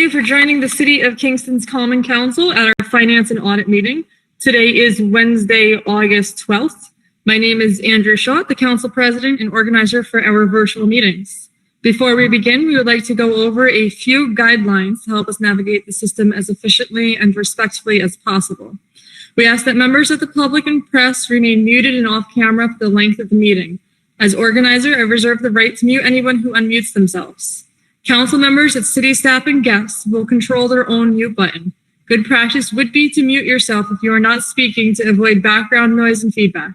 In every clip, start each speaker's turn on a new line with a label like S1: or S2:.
S1: you for joining the City of Kingston's Common Council at our Finance and Audit meeting. Today is Wednesday, August 12th. My name is Andrew Schott, the Council President and organizer for our virtual meetings. Before we begin, we would like to go over a few guidelines to help us navigate the system as efficiently and respectfully as possible. We ask that members of the public and press remain muted and off camera for the length of the meeting. As organizer, I reserve the right to mute anyone who unmutes themselves. Council members, its city staff, and guests will control their own mute button. Good practice would be to mute yourself if you are not speaking to avoid background noise and feedback.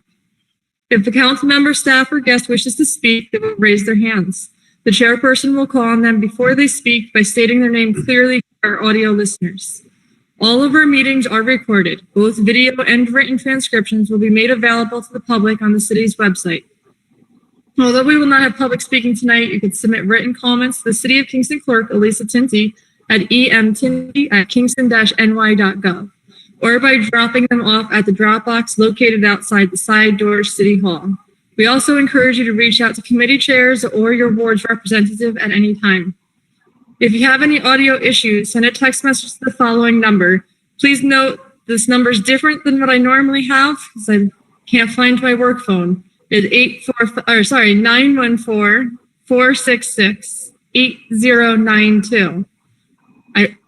S1: If the council member, staff, or guest wishes to speak, they will raise their hands. The chairperson will call on them before they speak by stating their name clearly for our audio listeners. All of our meetings are recorded. Both video and written transcriptions will be made available to the public on the city's website. Although we will not have public speaking tonight, you can submit written comments to the City of Kingston Clerk, Elisa Tinty, at emtinty@kingston-ny.gov, or by dropping them off at the drop box located outside the side door City Hall. We also encourage you to reach out to committee chairs or your ward's representative at any time. If you have any audio issues, send a text message to the following number. Please note this number is different than what I normally have because I can't find my work phone. It's 914-466-8092.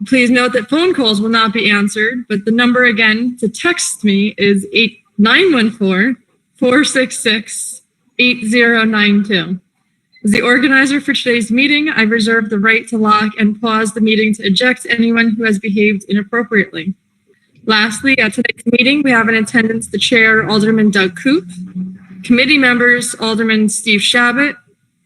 S1: Please note that phone calls will not be answered, but the number again to text me is 914-466-8092. As the organizer for today's meeting, I reserve the right to lock and pause the meeting to eject anyone who has behaved inappropriately. Lastly, at today's meeting, we have in attendance the chair, Alderman Doug Koop, committee members, Alderman Steve Shabbat,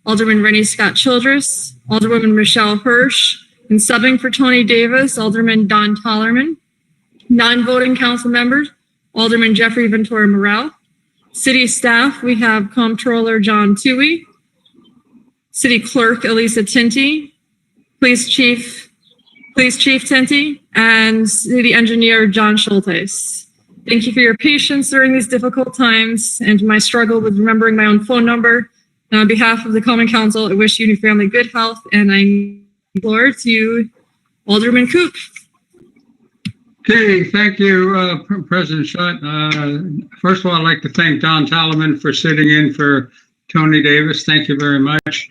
S1: Alderman Rennie Scott Childress, Alderwoman Michelle Hirsch, and subbing for Tony Davis, Alderman Don Tollerman. Non-voting council members, Alderman Jeffrey Ventura Morel. City staff, we have Comptroller John Toohey, City Clerk Elisa Tinty, Police Chief Tinty, and City Engineer John Schultes. Thank you for your patience during these difficult times and my struggle with remembering my own phone number. And on behalf of the Common Council, I wish you and your family good health, and I give the floor to Alderman Koop.
S2: Okay, thank you, President Schott. First of all, I'd like to thank Don Tollerman for sitting in for Tony Davis. Thank you very much.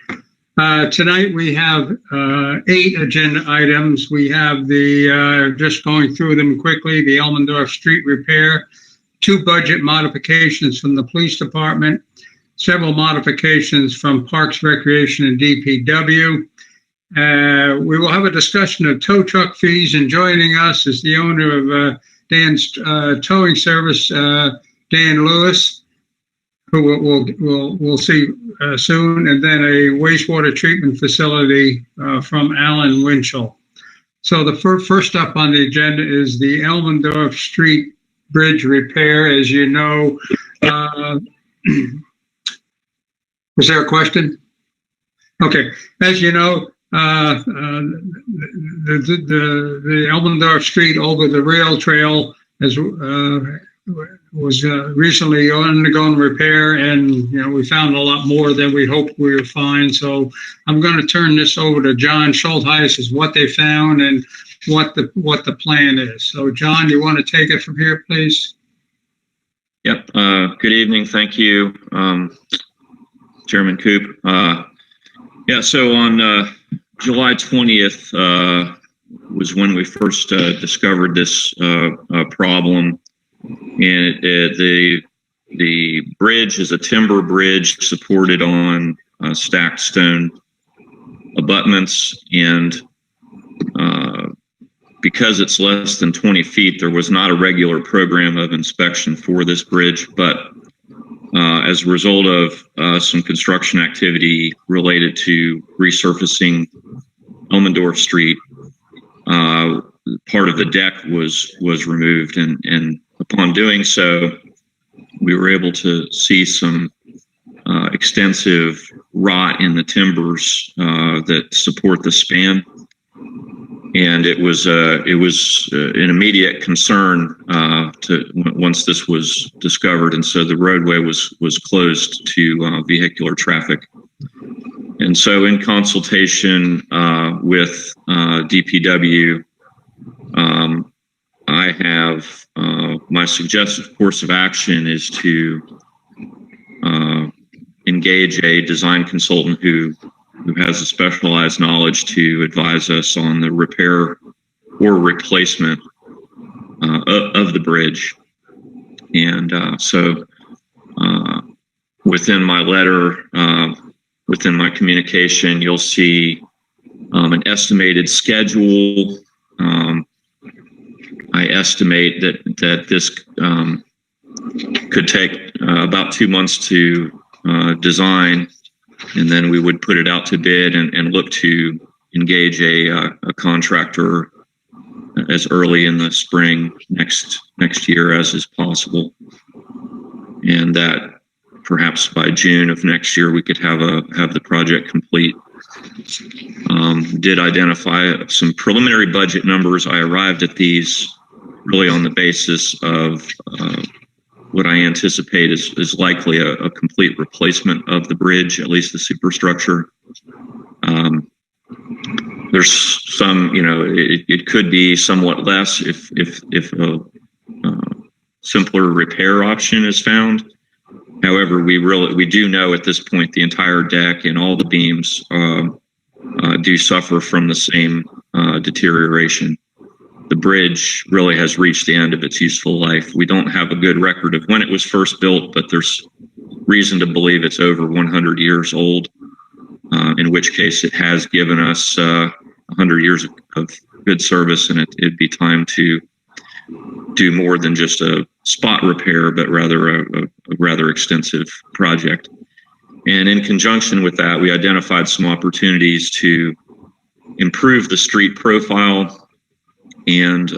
S2: Tonight we have 8 agenda items. We have the, just going through them quickly, the Elmendorf street repair, 2 budget modifications from the police department, several modifications from Parks, Recreation, and DPW. We will have a discussion of tow truck fees, and joining us is the owner of Dan's Towing Service, Dan Lewis, who we'll see soon, and then a wastewater treatment facility from Alan Winchell. So the first up on the agenda is the Elmendorf Street Bridge repair. As you know, was there a question? Okay, as you know, the Elmendorf Street over the rail trail was recently undergone repair, and we found a lot more than we hoped we would find. So I'm going to turn this over to John Schultes as what they found and what the plan is. So John, you want to take it from here, please?
S3: Yep. Good evening. Thank you, Chairman Koop. Yeah. So on July 20th was when we first discovered this problem. And the bridge is a timber bridge supported on stacked stone abutments, and because it's less than 20 feet, there was not a regular program of inspection for this bridge. But as a result of some construction activity related to resurfacing Elmendorf Street, part of the deck was removed, and upon doing so, we were able to see some extensive rot in the timbers that support the span, and it was an immediate concern once this was discovered, and so the roadway was closed to vehicular traffic. And so in consultation with DPW, I have my suggested course of action is to engage a design consultant who has a specialized knowledge to advise us on the repair or replacement of the bridge. And so within my letter, within my communication, you'll see an estimated schedule. I estimate that this could take about 2 months to design, and then we would put it out to bid and look to engage a contractor as early in the spring next year as is possible, and that perhaps by June of next year we could have the project complete. Did identify some preliminary budget numbers. I arrived at these really on the basis of what I anticipate is likely a complete replacement of the bridge, at least the superstructure. There's some, it could be somewhat less if a simpler repair option is found. However, we do know at this point the entire deck and all the beams do suffer from the same deterioration. The bridge really has reached the end of its useful life. We don't have a good record of when it was first built, but there's reason to believe it's over 100 years old, in which case it has given us 100 years of good service, and it'd be time to do more than just a spot repair, but rather a rather extensive project. And in conjunction with that, we identified some opportunities to improve the street profile and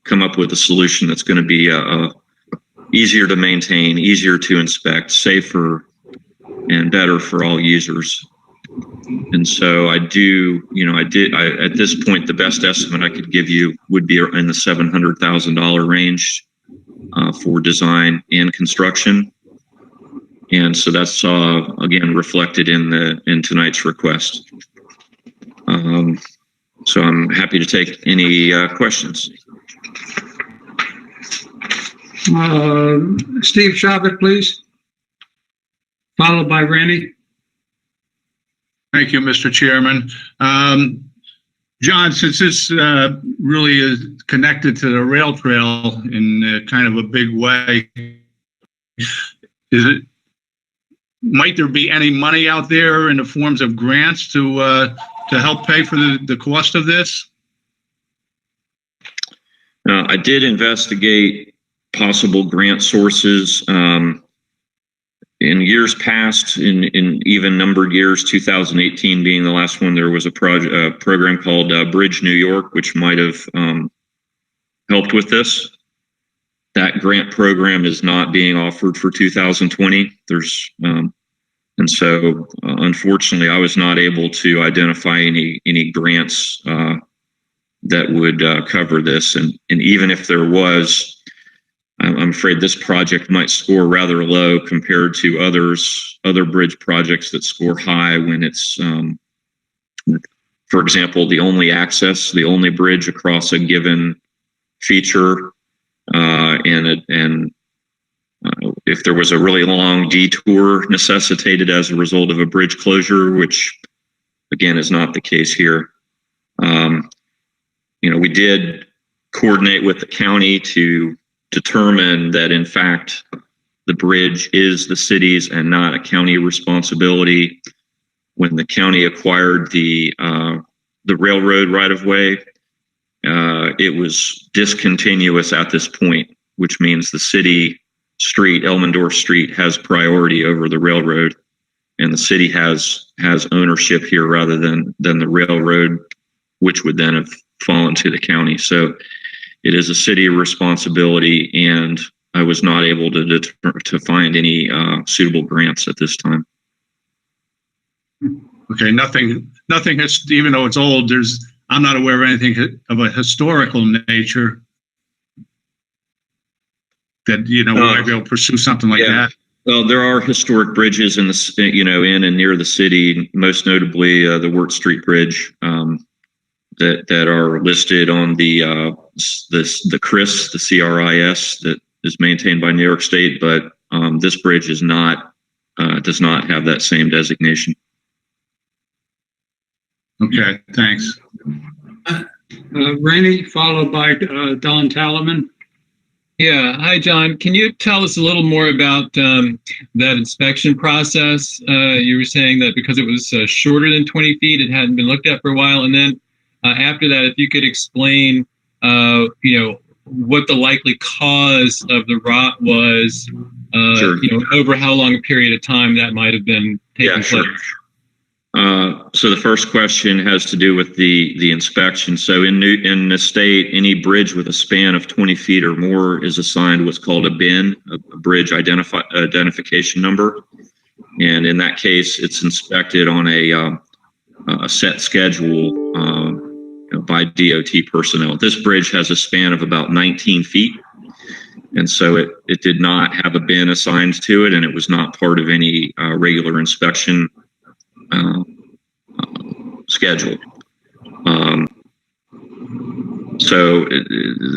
S3: come up with a solution that's going to be easier to maintain, easier to inspect, safer, and better for all users. And so at this point, the best estimate I could give you would be in the $700,000 range for design and construction. And so that's again reflected in tonight's request. So I'm happy to take any questions.
S2: Steve Shabbat, please, followed by Randy.
S4: Thank you, Mr. Chairman. John, since this really is connected to the rail trail in kind of a big way, might there be any money out there in the forms of grants to help pay for the cost of this?
S3: I did investigate possible grant sources. In years past, in even numbered years, 2018 being the last one, there was a program called Bridge New York, which might have helped with this. That grant program is not being offered for 2020. And so, unfortunately, I was not able to identify any grants that would cover this. And even if there was, I'm afraid this project might score rather low compared to other bridge projects that score high when it's, for example, the only bridge across a given feature, and if there was a really long detour necessitated as a result of a bridge closure, which again is not the case here. We did coordinate with the county to determine that in fact the bridge is the city's and not a county responsibility. When the county acquired the railroad right of way, it was discontinuous at this point, which means the city street, Elmendorf Street, has priority over the railroad, and the city has ownership here rather than the railroad, which would then have fallen to the county. So it is a city responsibility, and I was not able to find any suitable grants at this time.
S4: Okay, nothing has, even though it's old, I'm not aware of anything of a historical nature that, we might be able to pursue something like that.
S3: Well, there are historic bridges in in and near the city, most notably the Wirt Street Bridge, that are listed on the CRIS, the CRIS, that is maintained by New York State, but this bridge is not does not have that same designation.
S4: Okay, thanks.
S2: Rainey, followed by Don Talaman.
S5: Yeah. Hi, John. Can you tell us a little more about that inspection process? You were saying that because it was shorter than 20 feet, it hadn't been looked at for a while. And then after that, if you could explain, what the likely cause of the rot was,
S3: Sure.
S5: over how long a period of time that might have been taking place.
S3: Sure. So the first question has to do with the inspection. So in the state, any bridge with a span of 20 feet or more is assigned what's called a BIN, a bridge identification number. And in that case, it's inspected on a set schedule by DOT personnel. This bridge has a span of about 19 feet. And so it did not have a bin assigned to it, and it was not part of any regular inspection schedule. So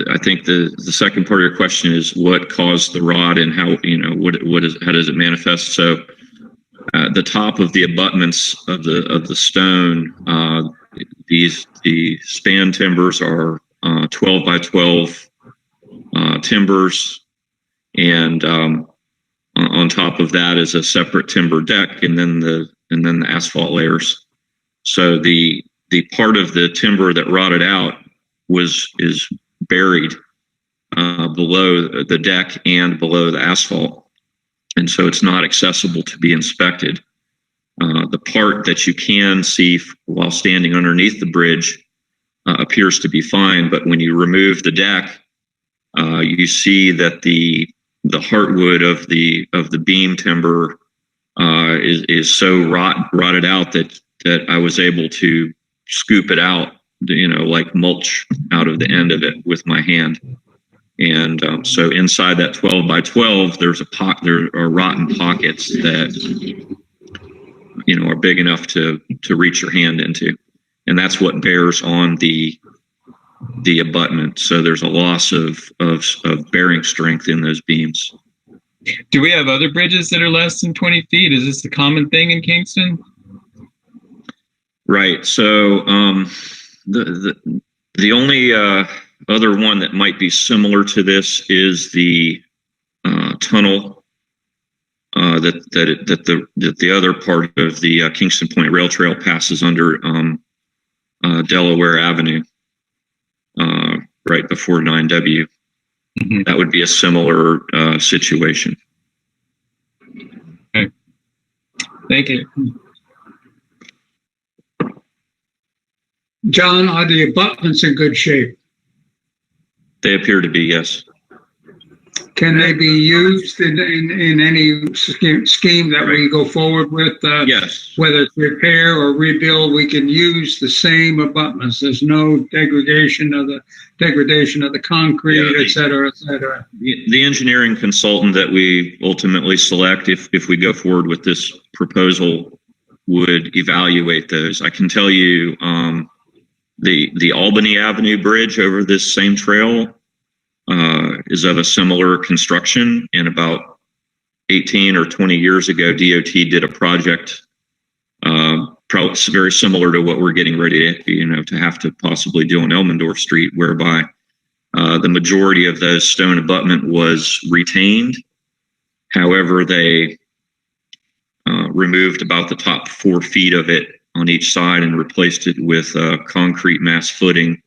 S3: I think the second part of your question is what caused the rot and how, how does it manifest? So the top of the abutments of the stone, the span timbers are 12 by 12 timbers, and on top of that is a separate timber deck, and then the asphalt layers. So the part of the timber that rotted out is buried below the deck and below the asphalt, and so it's not accessible to be inspected. The part that you can see while standing underneath the bridge appears to be fine, but when you remove the deck, you see that the heartwood of the beam timber is so rotted out that I was able to scoop it out, like mulch out of the end of it with my hand. And so inside that 12 by 12, there are rotten pockets that are big enough to reach your hand into, and that's what bears on the abutment. So there's a loss of bearing strength in those beams.
S5: Do we have other bridges that are less than 20 feet? Is this a common thing in Kingston?
S3: Right. So the only other one that might be similar to this is the tunnel that the other part of the Kingston Point Rail Trail passes under Delaware Avenue, right before 9W.
S5: Mm-hmm.
S3: That would be a similar situation.
S5: Okay. Thank you.
S2: John, are the abutments in good shape?
S3: They appear to be, yes.
S2: Can they be used in any scheme that we go forward with?
S3: Yes.
S2: Whether it's repair or rebuild, we can use the same abutments. There's no degradation of the concrete, et cetera, et cetera.
S3: The engineering consultant that we ultimately select, if we go forward with this proposal, would evaluate those. I can tell you the Albany Avenue Bridge over this same trail is of a similar construction, and about 18 or 20 years ago, DOT did a project probably very similar to what we're getting ready to have to possibly do on Elmendorf Street, whereby the majority of those stone abutment was retained. However, they removed about the top 4 feet of it on each side and replaced it with concrete mass footing.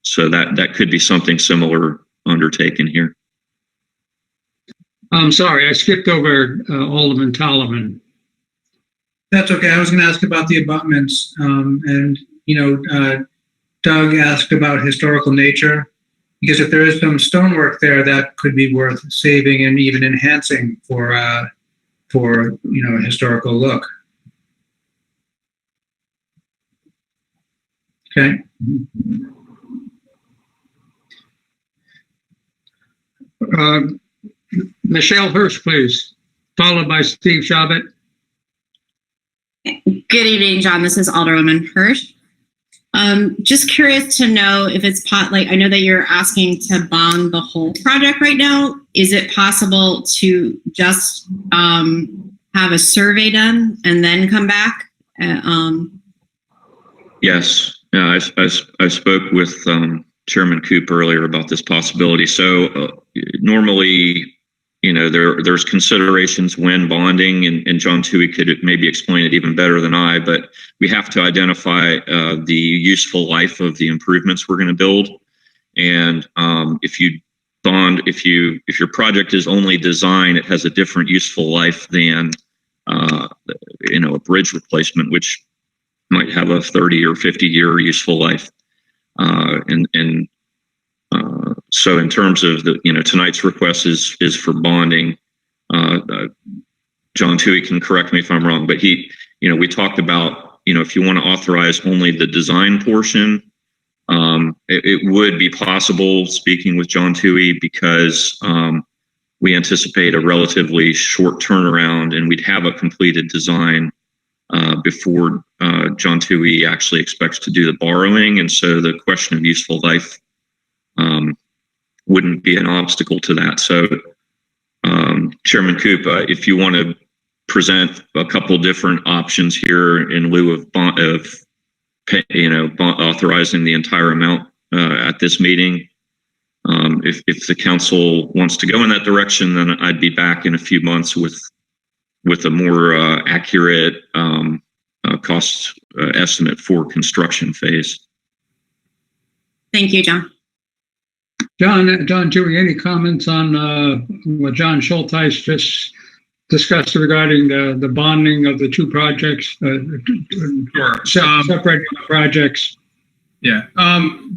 S3: So that could be something similar undertaken here.
S2: I'm sorry, I skipped over Alderman Talaman.
S6: That's okay. I was going to ask about the abutments, and Doug asked about historical nature, because if there is some stonework there, that could be worth saving and even enhancing for a historical look. Okay.
S2: Michelle Hirsch, please. followed by Steve Shabbat.
S7: Good evening, John. This is Alderwoman Hirsch. Just curious to know if it's I know that you're asking to bond the whole project right now. Is it possible to just have a survey done and then come back?
S3: Yes, I spoke with Chairman Coop earlier about this possibility. So normally, there's considerations when bonding, and John Toohey could maybe explain it even better than I, but we have to identify the useful life of the improvements we're going to build. And if your project is only design, it has a different useful life than a bridge replacement, which might have a 30 or 50-year useful life. So in terms of tonight's request is for bonding. John Toohey can correct me if I'm wrong, but we talked about, if you want to authorize only the design portion, it would be possible, speaking with John Toohey, because we anticipate a relatively short turnaround, and we'd have a completed design before John Toohey actually expects to do the borrowing. And so the question of useful life wouldn't be an obstacle to that. So Chairman Coop, if you want to present a couple different options here in lieu of authorizing the entire amount at this meeting, if the council wants to go in that direction, then I'd be back in a few months with a more accurate cost estimate for construction phase.
S7: Thank you, John.
S2: John Toohey, any comments on what John Schulteis just discussed regarding the bonding of the two projects?
S8: Sure.
S2: Separating the projects.
S8: Yeah.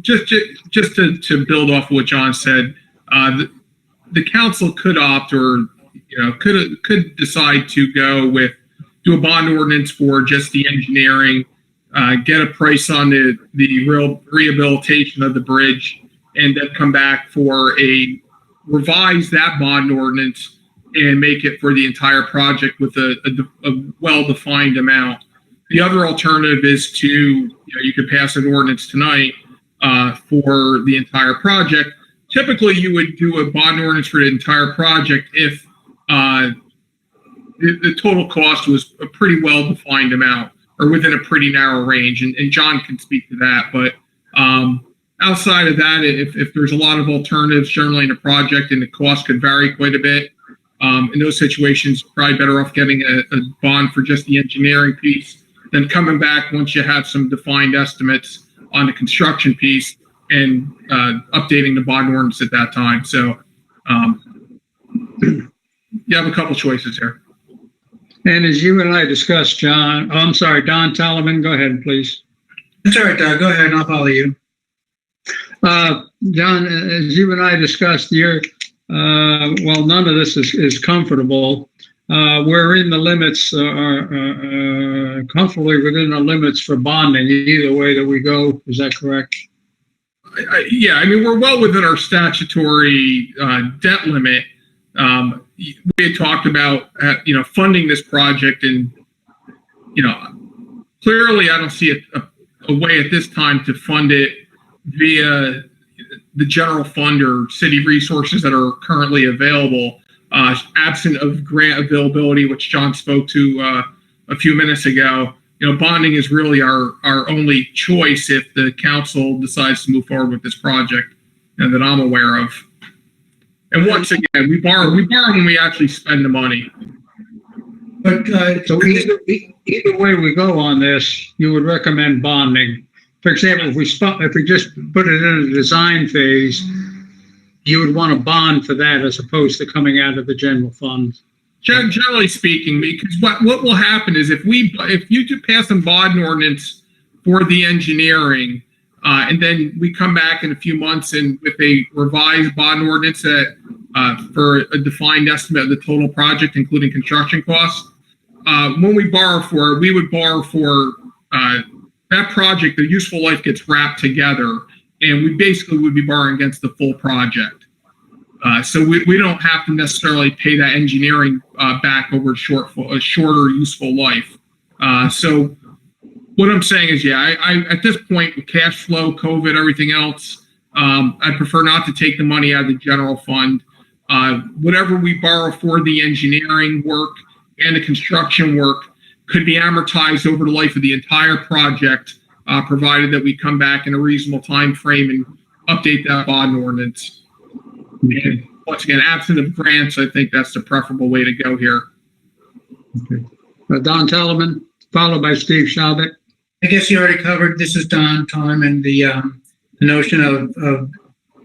S8: Just to build off of what John said, the council could opt, or could decide to do a bond ordinance for just the engineering, get a price on the real rehabilitation of the bridge, and then come back for revise that bond ordinance and make it for the entire project with a well-defined amount. The other alternative is you could pass an ordinance tonight for the entire project. Typically, you would do a bond ordinance for the entire project if the total cost was a pretty well-defined amount, or within a pretty narrow range. And John can speak to that. But outside of that, if there's a lot of alternatives generally in a project and the cost could vary quite a bit, in those situations, probably better off getting a bond for just the engineering piece than coming back once you have some defined estimates on the construction piece and updating the bond ordinance at that time. So you have a couple choices here.
S2: And as you and I discussed, Don Talaman, go ahead, please.
S6: That's all right, Doug. Go ahead and I'll follow you.
S2: John, as you and I discussed, none of this is comfortable. We're in the limits, comfortably within the limits for bonding, either way that we go. Is that correct?
S8: Yeah, I mean, we're well within our statutory debt limit. We had talked about, funding this project, and, clearly I don't see a way at this time to fund it via the general fund or city resources that are currently available, absent of grant availability, which John spoke to a few minutes ago. Bonding is really our only choice if the council decides to move forward with this project, that I'm aware of. And once again, we borrow when we actually spend the money.
S2: But so either way we go on this, you would recommend bonding. For example, if we just put it in a design phase, you would want to bond for that as opposed to coming out of the general fund.
S8: Generally speaking, because what will happen is if you do pass a bond ordinance for the engineering, and then we come back in a few months and with a revised bond ordinance that for a defined estimate of the total project, including construction costs, when we borrow for it, we would borrow for that project. The useful life gets wrapped together, and we basically would be borrowing against the full project. So we don't have to necessarily pay that engineering back over a shorter useful life. So what I'm saying is, yeah, I at this point with cash flow, COVID, everything else, I prefer not to take the money out of the general fund. Whatever we borrow for the engineering work and the construction work could be amortized over the life of the entire project, provided that we come back in a reasonable time frame and update that bond ordinance. And once again, absent of grants, I think that's the preferable way to go here.
S2: Okay. Don Telemann, followed by Steve Schaubert.
S6: I guess you already covered, this is Don Telemann, the notion of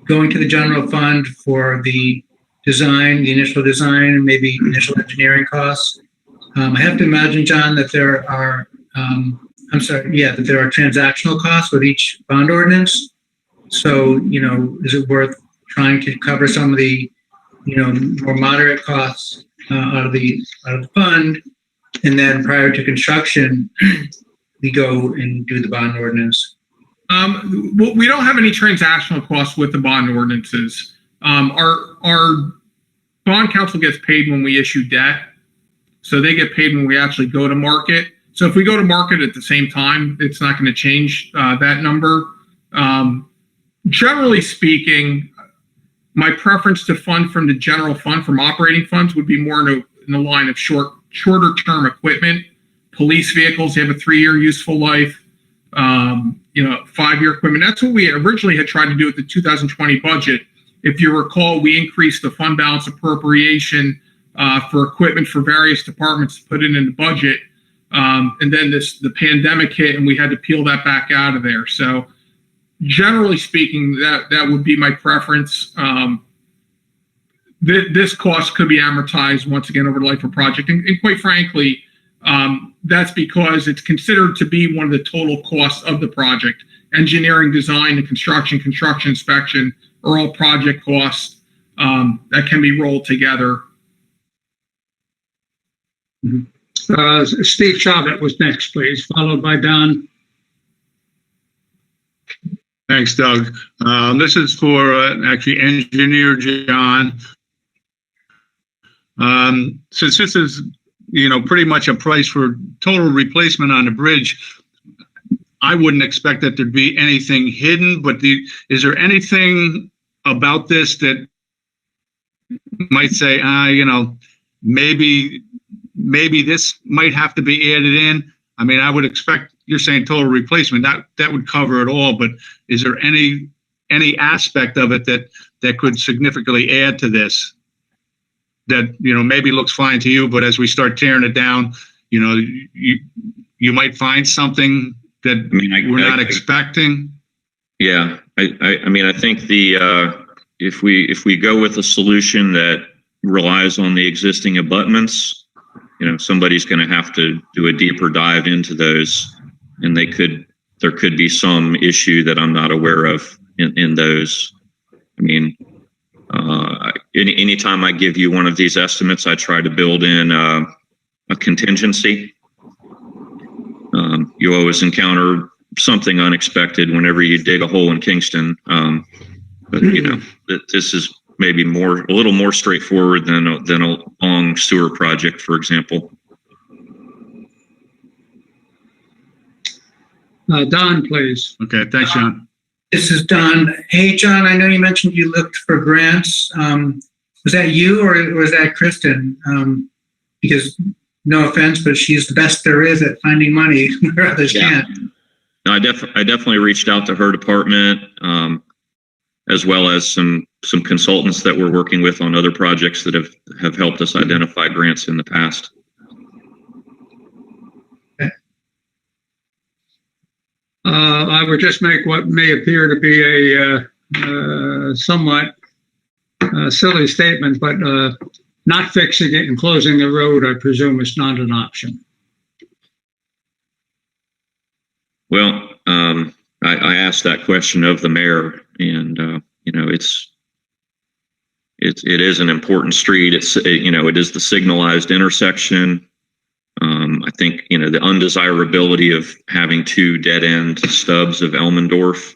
S6: going to the general fund for the design, the initial design, and maybe initial engineering costs. I have to imagine, John, that there are, that there are transactional costs with each bond ordinance. So, is it worth trying to cover some of the, more moderate costs out of the fund, and then prior to construction, we go and do the bond ordinance?
S8: We don't have any transactional costs with the bond ordinances. Our bond counsel gets paid when we issue debt. So they get paid when we actually go to market. So if we go to market at the same time, it's not going to change that number. Generally speaking, my preference to fund from the general fund from operating funds would be more in the line of shorter term equipment. Police vehicles, they have a 3-year useful life. 5-year equipment. That's what we originally had tried to do with the 2020 budget. If you recall, we increased the fund balance appropriation for equipment for various departments to put it in the budget. And then the pandemic hit and we had to peel that back out of there. So generally speaking, that would be my preference. This cost could be amortized once again over the life of the project. And quite frankly, that's because it's considered to be one of the total costs of the project. Engineering, design, and construction inspection are all project costs that can be rolled together.
S2: Mm-hmm. Steve Schaubert was next, please, followed by Don.
S4: Thanks, Doug. This is for actually Engineer John. Since this is pretty much a price for total replacement on the bridge, I wouldn't expect that there'd be anything hidden, but is there anything about this that might say, maybe this might have to be added in? I mean, I would expect, you're saying total replacement, that would cover it all, but is there any aspect of it that could significantly add to this? That maybe looks fine to you, but as we start tearing it down, you might find something that we're not expecting.
S3: Yeah, I think if we go with a solution that relies on the existing abutments, somebody's going to have to do a deeper dive into those, and there could be some issue that I'm not aware of in those. I mean, anytime I give you one of these estimates, I try to build in a contingency. You always encounter something unexpected whenever you dig a hole in Kingston. But this is maybe a little more straightforward than a long sewer project, for example.
S2: Don, please.
S4: Okay, thanks, John.
S6: This is Don. Hey, John, I know you mentioned you looked for grants. Was that you or was that Kristen? Because no offense, but she's the best there is at finding money where others can't.
S3: No, I definitely reached out to her department, as well as some consultants that we're working with on other projects that have helped us identify grants in the past.
S2: I would just make what may appear to be a somewhat silly statement, but not fixing it and closing the road, I presume, is not an option.
S3: Well, I asked that question of the mayor, and it is an important street. It is the signalized intersection. I think the undesirability of having 2 dead-end stubs of Elmendorf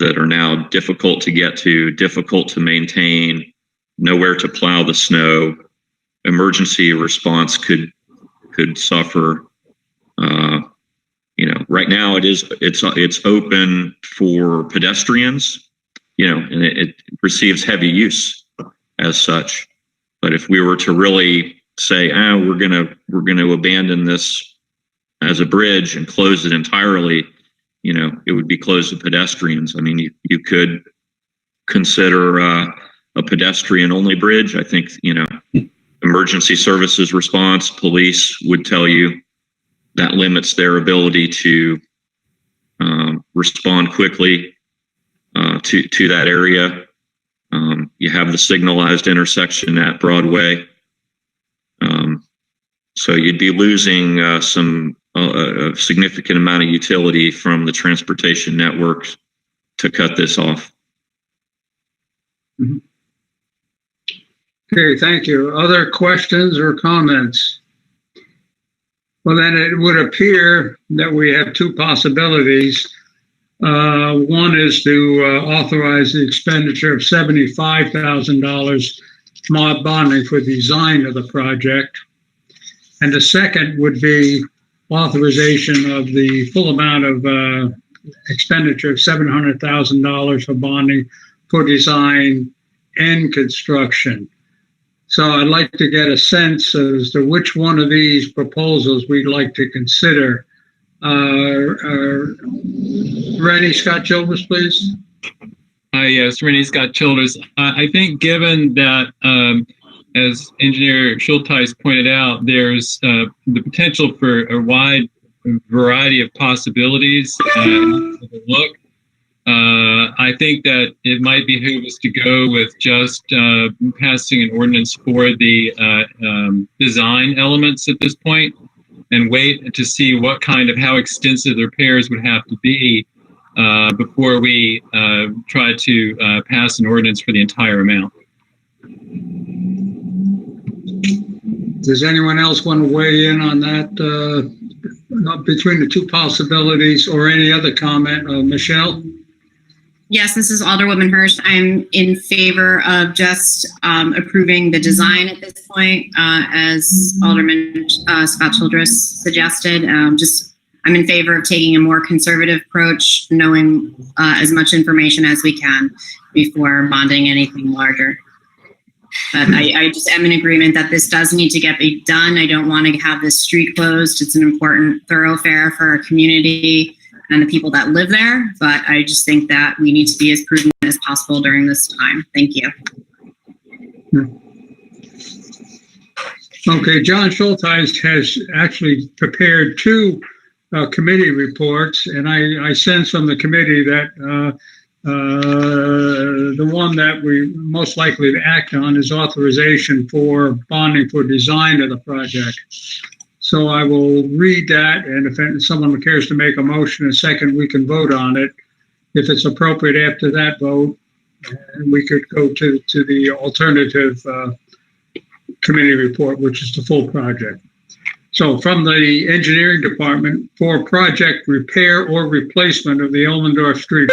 S3: that are now difficult to get to, difficult to maintain, nowhere to plow the snow. emergency response could suffer. Right now it's open for pedestrians, and it receives heavy use as such. But if we were to really say, we're gonna abandon this as a bridge and close it entirely, it would be closed to pedestrians. I mean, you could consider a pedestrian-only bridge. I think, emergency services response, police would tell you that limits their ability to respond quickly to that area. You have the signalized intersection at Broadway. So you'd be losing a significant amount of utility from the transportation network to cut this off.
S2: Okay, thank you. Other questions or comments? Well, then it would appear that we have two possibilities. One is to authorize the expenditure of $75,000 mod bonding for design of the project. And the second would be authorization of the full amount of expenditure of $700,000 for bonding for design and construction. So I'd like to get a sense as to which one of these proposals we'd like to consider. Rennie Scott Childress, please.
S5: Yes, Rennie Scott Childress. I think given that, as Engineer Schultheis pointed out, there's the potential for a wide variety of possibilities to look. I think that it might behoove us to go with just passing an ordinance for the design elements at this point, and wait to see how extensive the repairs would have to be before we try to pass an ordinance for the entire amount.
S2: Does anyone else want to weigh in on that between the two possibilities, or any other comment? Michelle?
S7: Yes, this is Alderwoman Hirsch. I'm in favor of just approving the design at this point, as Alderman Scott Childress suggested. I'm in favor of taking a more conservative approach, knowing as much information as we can before bonding anything larger. But I just am in agreement that this does need to get done. I don't want to have this street closed. It's an important thoroughfare for our community and the people that live there. But I just think that we need to be as prudent as possible during this time. Thank you.
S2: Okay, John Schultheis has actually prepared two committee reports, and I sense from the committee that the one that we most likely to act on is authorization for bonding for design of the project. So I will read that, and if someone cares to make a motion, a second, we can vote on it. If it's appropriate after that vote, we could go to the alternative committee report, which is the full project. So from the engineering department, for project repair or replacement of the Elmendorf Street,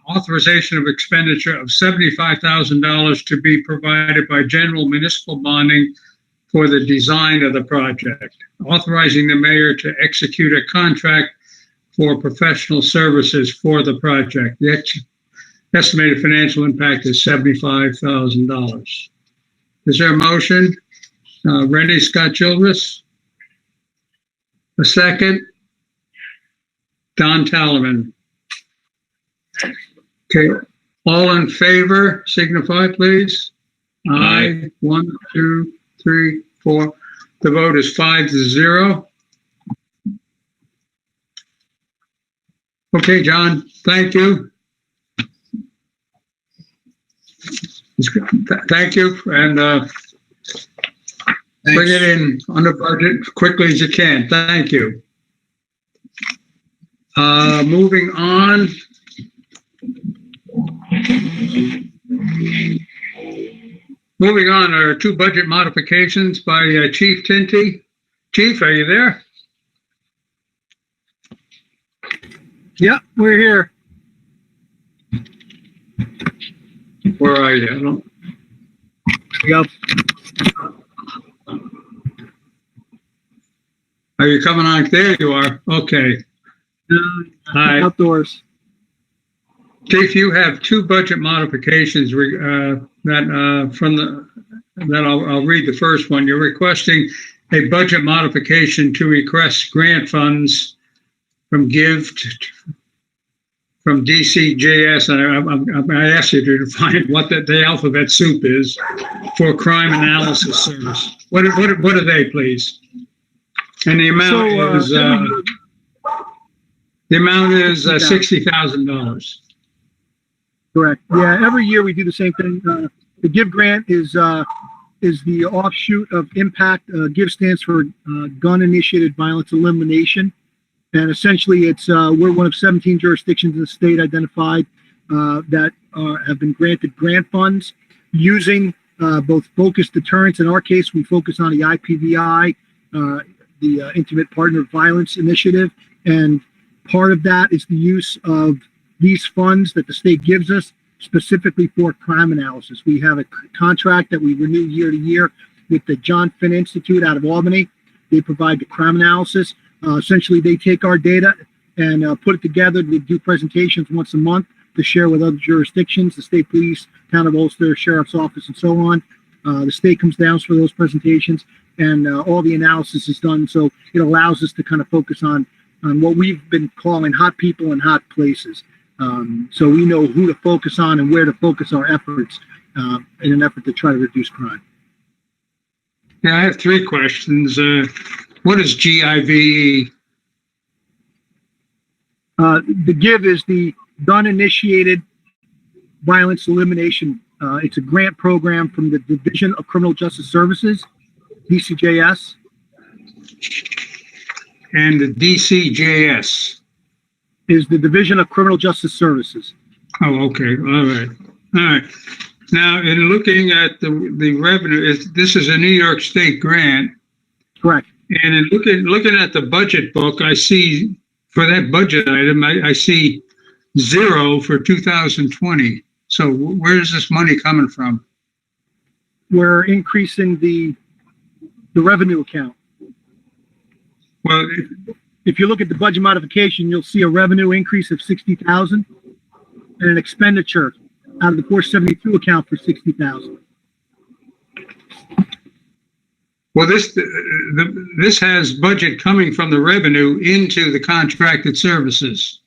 S2: authorization of expenditure of $75,000 to be provided by general municipal bonding for the design of the project, authorizing the mayor to execute a contract for professional services for the project. The estimated financial impact is $75,000. Is there a motion? Rennie Scott Childress. A second? Don Talaman. Okay, all in favor, signify, please. Aye. 1, 2, 3, 4. The vote is 5-0. Okay, John, thank you. Thank you, and bring it in under budget as quickly as you can. Thank you. Moving on. Moving on are two budget modifications by Chief Tinty. Chief, are you there?
S9: Yeah, we're here.
S2: Where are you?
S9: Yep.
S2: Are you coming on? There you are. Okay. Hi.
S9: Outdoors.
S2: Chief, you have two budget modifications I'll read the first one. You're requesting a budget modification to request grant funds from from DCJS. I asked you to define what the alphabet soup is for crime analysis service. What are they, please? And the amount is $60,000.
S9: Correct. Yeah, every year we do the same thing. The GIVE grant is the offshoot of IMPACT. GIVE stands for Gun-Initiated Violence Elimination. And essentially, we're one of 17 jurisdictions in the state identified that have been granted grant funds using both focused deterrence. In our case, we focus on the IPVI, the Intimate Partner Violence Initiative. And part of that is the use of these funds that the state gives us specifically for crime analysis. We have a contract that we renew year to year with the John Finn Institute out of Albany. They provide the crime analysis. Essentially, they take our data and put it together. We do presentations once a month to share with other jurisdictions, the state police, town of Ulster, sheriff's office, and so on. The state comes down for those presentations, and all the analysis is done. So it allows us to kind of focus on what we've been calling hot people and hot places. So we know who to focus on and where to focus our efforts in an effort to try to reduce crime.
S2: Yeah, I have three questions. What is GIVE?
S9: The GIVE is the Gun-Initiated Violence Elimination. It's a grant program from the Division of Criminal Justice Services, DCJS.
S2: And the DCJS
S9: is the Division of Criminal Justice Services.
S2: Oh, okay. All right. Now, in looking at the revenue, this is a New York State grant.
S9: Correct.
S2: And in looking at the budget book, I see for that budget item, I see zero for 2020. So where is this money coming from?
S9: We're increasing the revenue account.
S2: Well,
S9: if you look at the budget modification, you'll see a revenue increase of 60,000 and an expenditure out of the 472 account for 60,000.
S2: Well, this has budget coming from the revenue into the contracted services.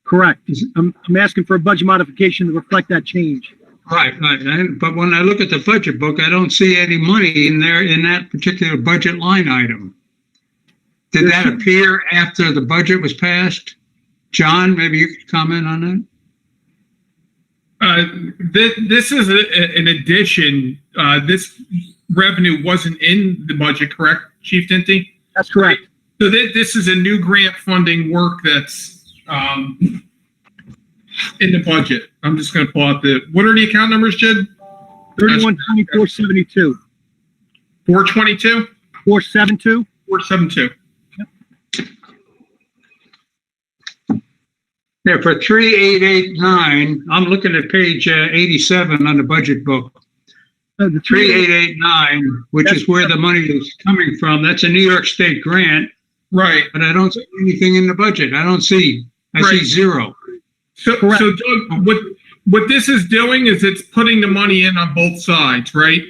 S9: Correct. I'm asking for a budget modification to reflect that change.
S2: Right. But when I look at the budget book, I don't see any money in there in that particular budget line item. Did that appear after the budget was passed? John, maybe you could comment on
S8: that. This is an addition. This revenue wasn't in the budget, correct, Chief Dinty?
S9: That's correct.
S8: So this is a new grant funding work that's in the budget. I'm just going to pull out what are the account numbers, Jed?
S9: 312472.
S8: 422?
S9: 472.
S8: 472.
S2: Yeah, for 3889, I'm looking at page 87 on the budget book.
S9: The
S2: 3889, which is where the money is coming from. That's a New York State grant.
S8: Right.
S2: But I don't see anything in the budget. I see zero.
S8: So Doug, what this is doing is it's putting the money in on both sides, right?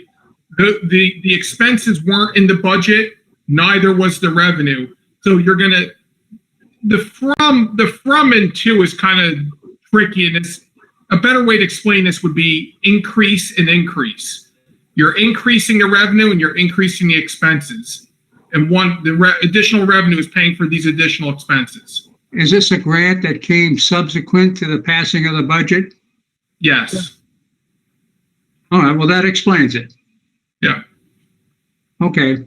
S8: The expenses weren't in the budget, neither was the revenue. So you're gonna the from and to is kind of tricky, and it's a better way to explain this would be increase and increase. You're increasing the revenue and you're increasing the expenses, and additional revenue is paying for these additional expenses.
S2: Is this a grant that came subsequent to the passing of the budget?
S8: Yes.
S9: Yeah.
S2: All right. Well, that explains it.
S8: Yeah.
S2: Okay.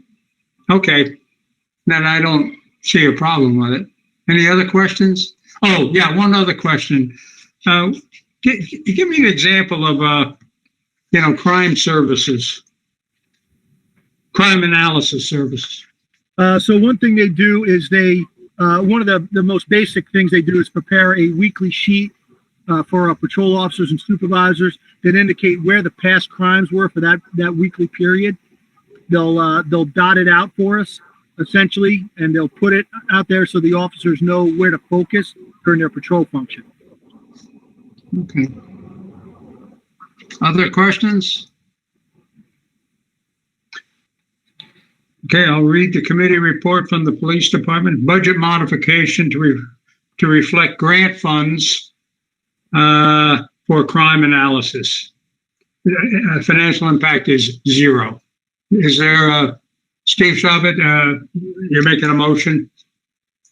S2: Then I don't see a problem with it. Any other questions? Oh, yeah. One other question. Give me an example of, crime services, crime analysis services.
S9: So one thing they do is one of the most basic things they do is prepare a weekly sheet for our patrol officers and supervisors that indicate where the past crimes were for that weekly period. They'll dot it out for us essentially, and they'll put it out there so the officers know where to focus during their patrol function.
S2: Okay. Other questions? Okay, I'll read the committee report from the police department. Budget modification to reflect grant funds for crime analysis. Financial impact is 0. Is there Steve Shabbat, you're making a motion?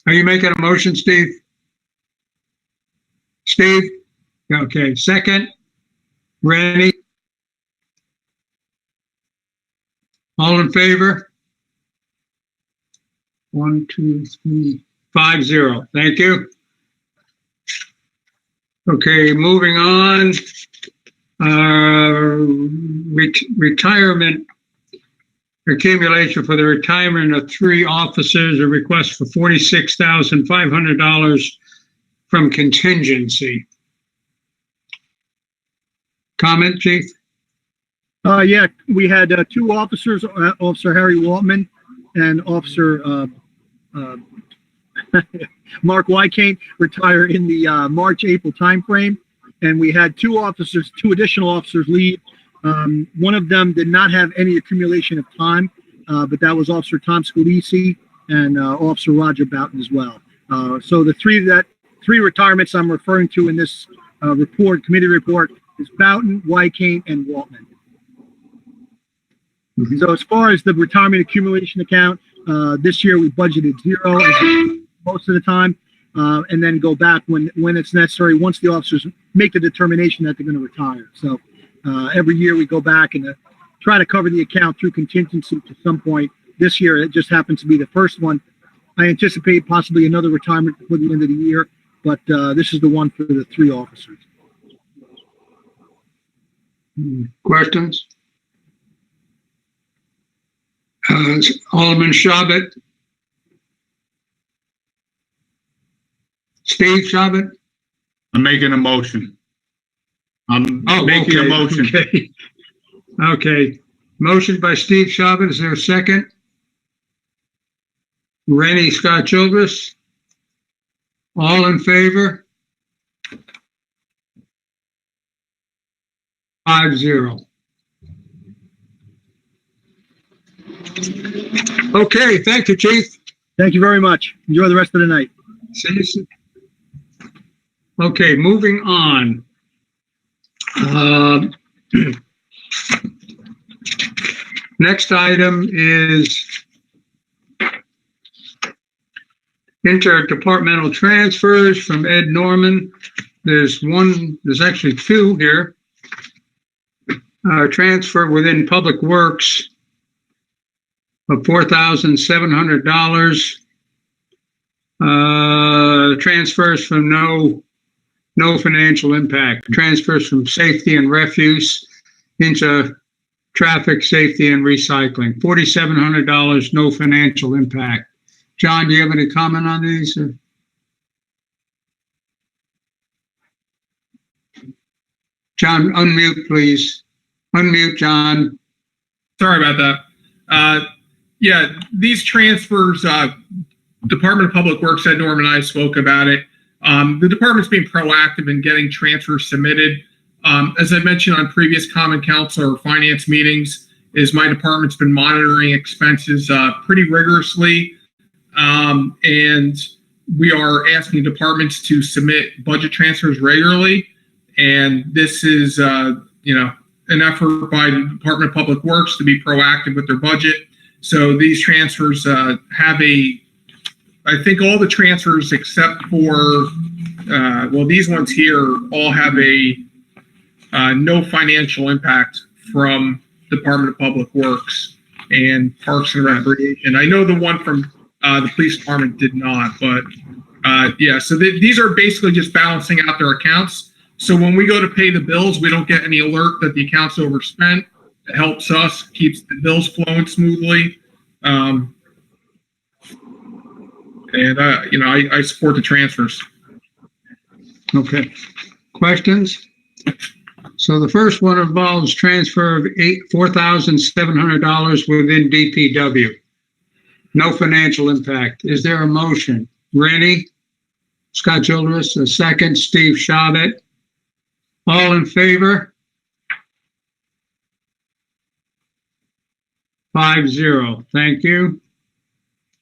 S2: Are you making a motion, Steve? Steve? Okay, second. Randy? All in favor? 1, 2, 3, 5, 0. Thank you. Okay, moving on. Retirement accumulation for the retirement of 3 officers, a request for $46,500 from contingency. Comment, Chief?
S9: Yeah, we had 2 officers, Officer Harry Waltman and Officer Mark Wycane, retire in the March-April timeframe. And we had 2 additional officers leave. One of them did not have any accumulation of time, but that was Officer Tom Scalisi and Officer Roger Boughton as well. So the 3 retirements I'm referring to in this committee report, is Boughton, Wycane, and Waltman. Mm-hmm. So as far as the retirement accumulation account, this year we budgeted 0 most of the time, and then go back when it's necessary once the officers make the determination that they're going to retire. So every year we go back and try to cover the account through contingency to some point. This year it just happens to be the first one. I anticipate possibly another retirement before the end of the year, but this is the one for the 3 officers.
S2: Questions? Alderman Shabbat. Steve Shabbat.
S4: I'm making a motion. I'm making a motion.
S2: Okay. Okay. Motion by Steve Shabbat. Is there a second? Rennie Scott Childress. All in favor? 5-0. Okay, thank you, Chief.
S9: Thank you very much. Enjoy the rest of the night.
S2: See you soon. Okay, moving on. Next item is interdepartmental transfers from Ed Norman. There's actually 2 here. Transfer within Public Works of $4,700. Transfers from no financial impact. Transfers from safety and refuse into traffic safety and recycling. $4,700, no financial impact. John, do you have any comment on these? John, unmute, please. Unmute, John.
S8: Sorry about that. Yeah, these transfers, Department of Public Works, Ed Norman and I spoke about it. The department's being proactive in getting transfers submitted. As I mentioned on previous Common Council or finance meetings, my department's been monitoring expenses pretty rigorously. And we are asking departments to submit budget transfers regularly. And this is, an effort by the Department of Public Works to be proactive with their budget. So these transfers I think all the transfers except for, these ones here all have a no financial impact from Department of Public Works and Parks and Recreation. I know the one from the police department did not, but so these are basically just balancing out their accounts. So when we go to pay the bills, we don't get any alert that the account's overspent. It helps us, keeps the bills flowing smoothly. I support the transfers.
S2: Okay. Questions? So the first one involves transfer of $4,700 within DPW. No financial impact. Is there a motion? Rennie? Scott Childress, a second. Steve Shabbat. All in favor? 5-0. Thank you.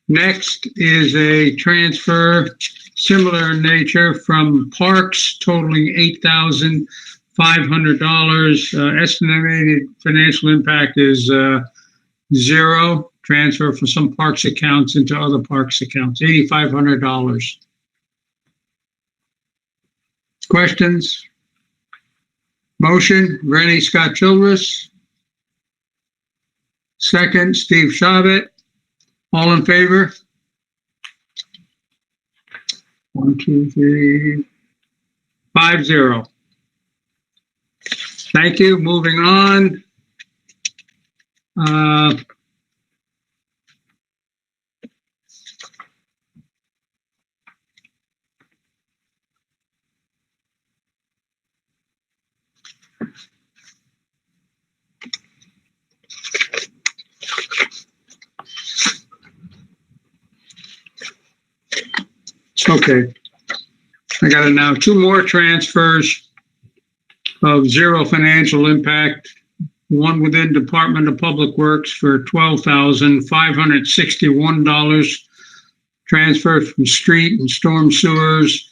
S2: Next is a transfer similar in nature from Parks totaling $8,500. Estimated financial impact is 0. Transfer from some Parks accounts into other Parks accounts, $8,500. Questions? Motion, Rennie Scott Childress. Second, Steve Shabbat. All in favor? 1, 2, 3, 5-0. Thank you. Moving on. Okay, I got it now. 2 more transfers of 0 financial impact. One within Department of Public Works for $12,561. Transfer from street and storm sewers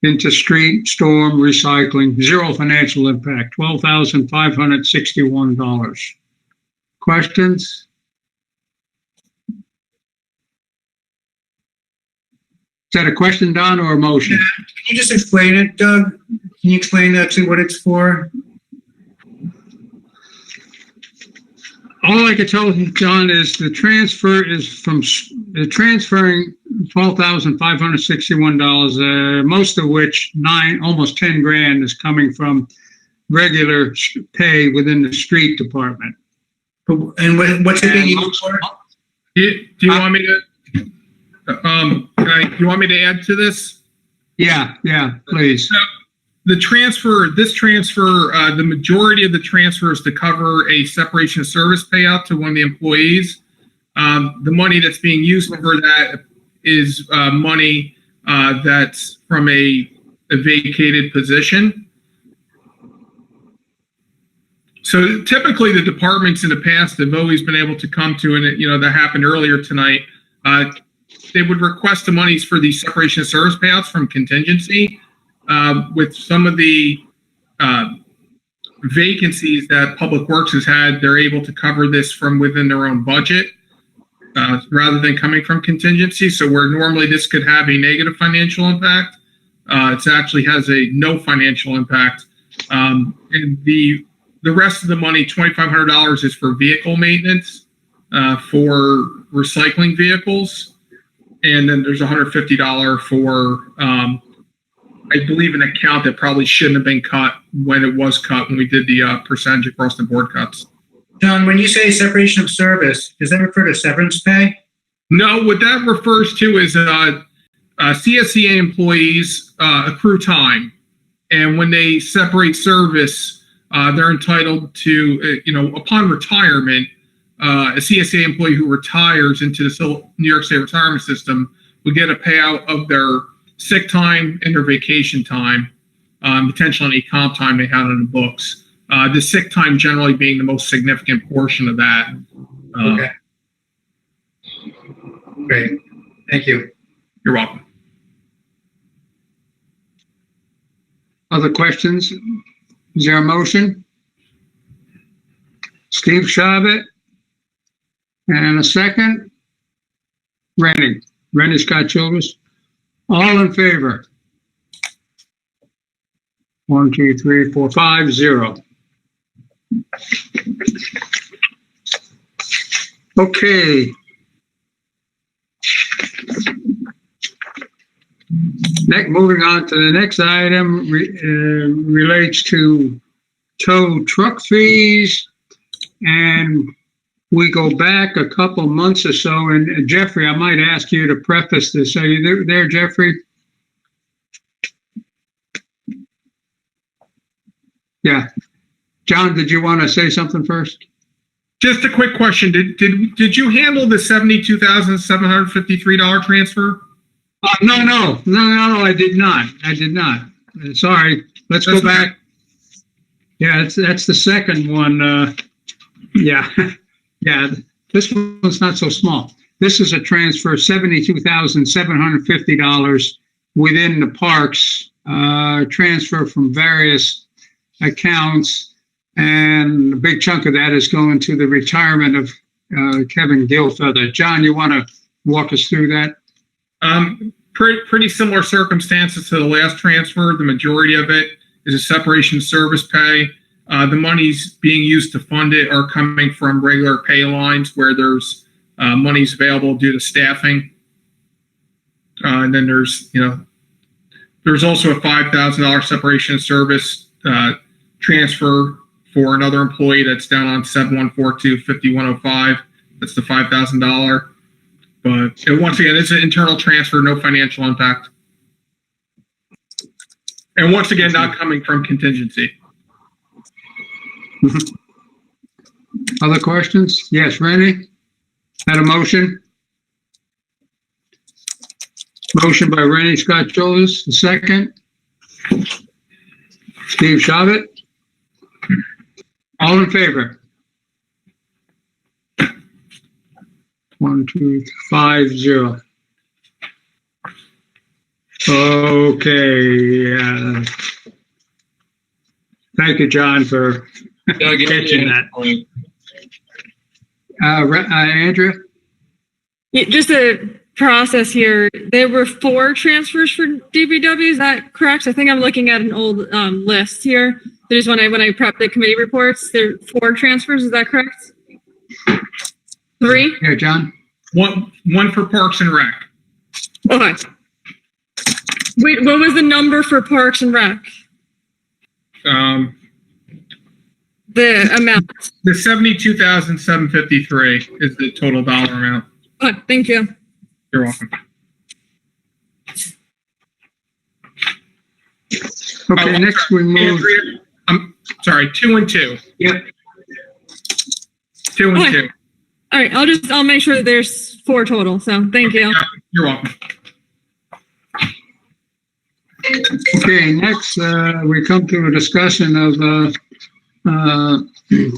S2: into street, storm, recycling. 0 financial impact, $12,561. Questions? Is that a question, Don, or a motion?
S6: Yeah. Can you just explain it, Doug? Can you explain actually what it's for?
S2: All I can tell you, John, is the transfer is from transferring $12,561, most of which almost 10 grand is coming from regular pay within the street department.
S6: And what's it being used for?
S8: Do you want me to? Do you want me to add to this?
S2: Yeah, please.
S8: So the transfer, the majority of the transfer is to cover a separation of service payout to one of the employees. The money that's being used for that is money that's from a vacated position. So typically the departments in the past have always been able to come to, and that happened earlier tonight, they would request the monies for the separation of service payouts from contingency. With some of the vacancies that Public Works has had, they're able to cover this from within their own budget rather than coming from contingency. So where normally this could have a negative financial impact, it actually has a no financial impact. And the rest of the money, $2,500, is for vehicle maintenance for recycling vehicles. And then there's $150 for, I believe, an account that probably shouldn't have been cut when it was cut when we did the percentage across the board cuts.
S6: John, when you say separation of service, does that refer to severance pay?
S8: No, what that refers to is CSEA employees accrue time. And when they separate service, they're entitled to, upon retirement, a CSA employee who retires into the New York State retirement system will get a payout of their sick time and their vacation time, potentially any comp time they had on the books. The sick time generally being the most significant portion of that.
S6: Okay. Great. Thank you.
S8: You're welcome.
S2: Other questions? Is there a motion? Steve Shabbat. And a second? Rennie Scott Childress. All in favor? 1, 2, 3, 4, 5-0. Okay. Moving on to the next item relates to tow truck fees, and we go back a couple months or so. And Jeffrey, I might ask you to preface this. Are you there, Jeffrey? Yeah. John, did you want to say something first?
S8: Just a quick question. Did you handle the $72,753 transfer?
S2: No, I did not. Sorry. Let's go back. Yeah, that's the second one. Yeah. This one's not so small. This is a transfer of $72,750 within the parks, transfer from various accounts, and a big chunk of that is going to the retirement of Kevin Gilfeather. John, you want to walk us through that?
S8: Pretty similar circumstances to the last transfer. The majority of it is a separation service pay. The monies being used to fund it are coming from regular pay lines where there's monies available due to staffing. And then there's also a $5,000 separation of service transfer for another employee that's down on 7142-5105. That's the $5,000. But once again, it's an internal transfer, no financial impact. And once again, not coming from contingency.
S2: Other questions? Yes, Randy? Had a motion? Motion by Randy Scott Jolis. Second? Steve Shavit? All in favor? 1, 2, 5, 0. Okay. Thank you, John, for catching that. Andrea?
S1: Yeah, just a process here. There were 4 transfers for DPW. Is that correct? I think I'm looking at an old list here. There's when I prep the committee reports, there are 4 transfers. Is that correct? 3?
S2: Yeah, John?
S8: One for Parks and Rec.
S1: Okay. Wait, what was the number for Parks and Rec? The amount.
S8: The $72,753 is the total dollar amount.
S1: Oh, thank you.
S8: You're welcome.
S2: Okay, next we move.
S8: Andrea, I'm sorry, 2 and 2.
S2: Yep.
S8: 2 and 2.
S1: All right, I'll make sure that there's 4 total. So thank you.
S8: Yeah, you're welcome.
S2: Okay, next we come to a discussion of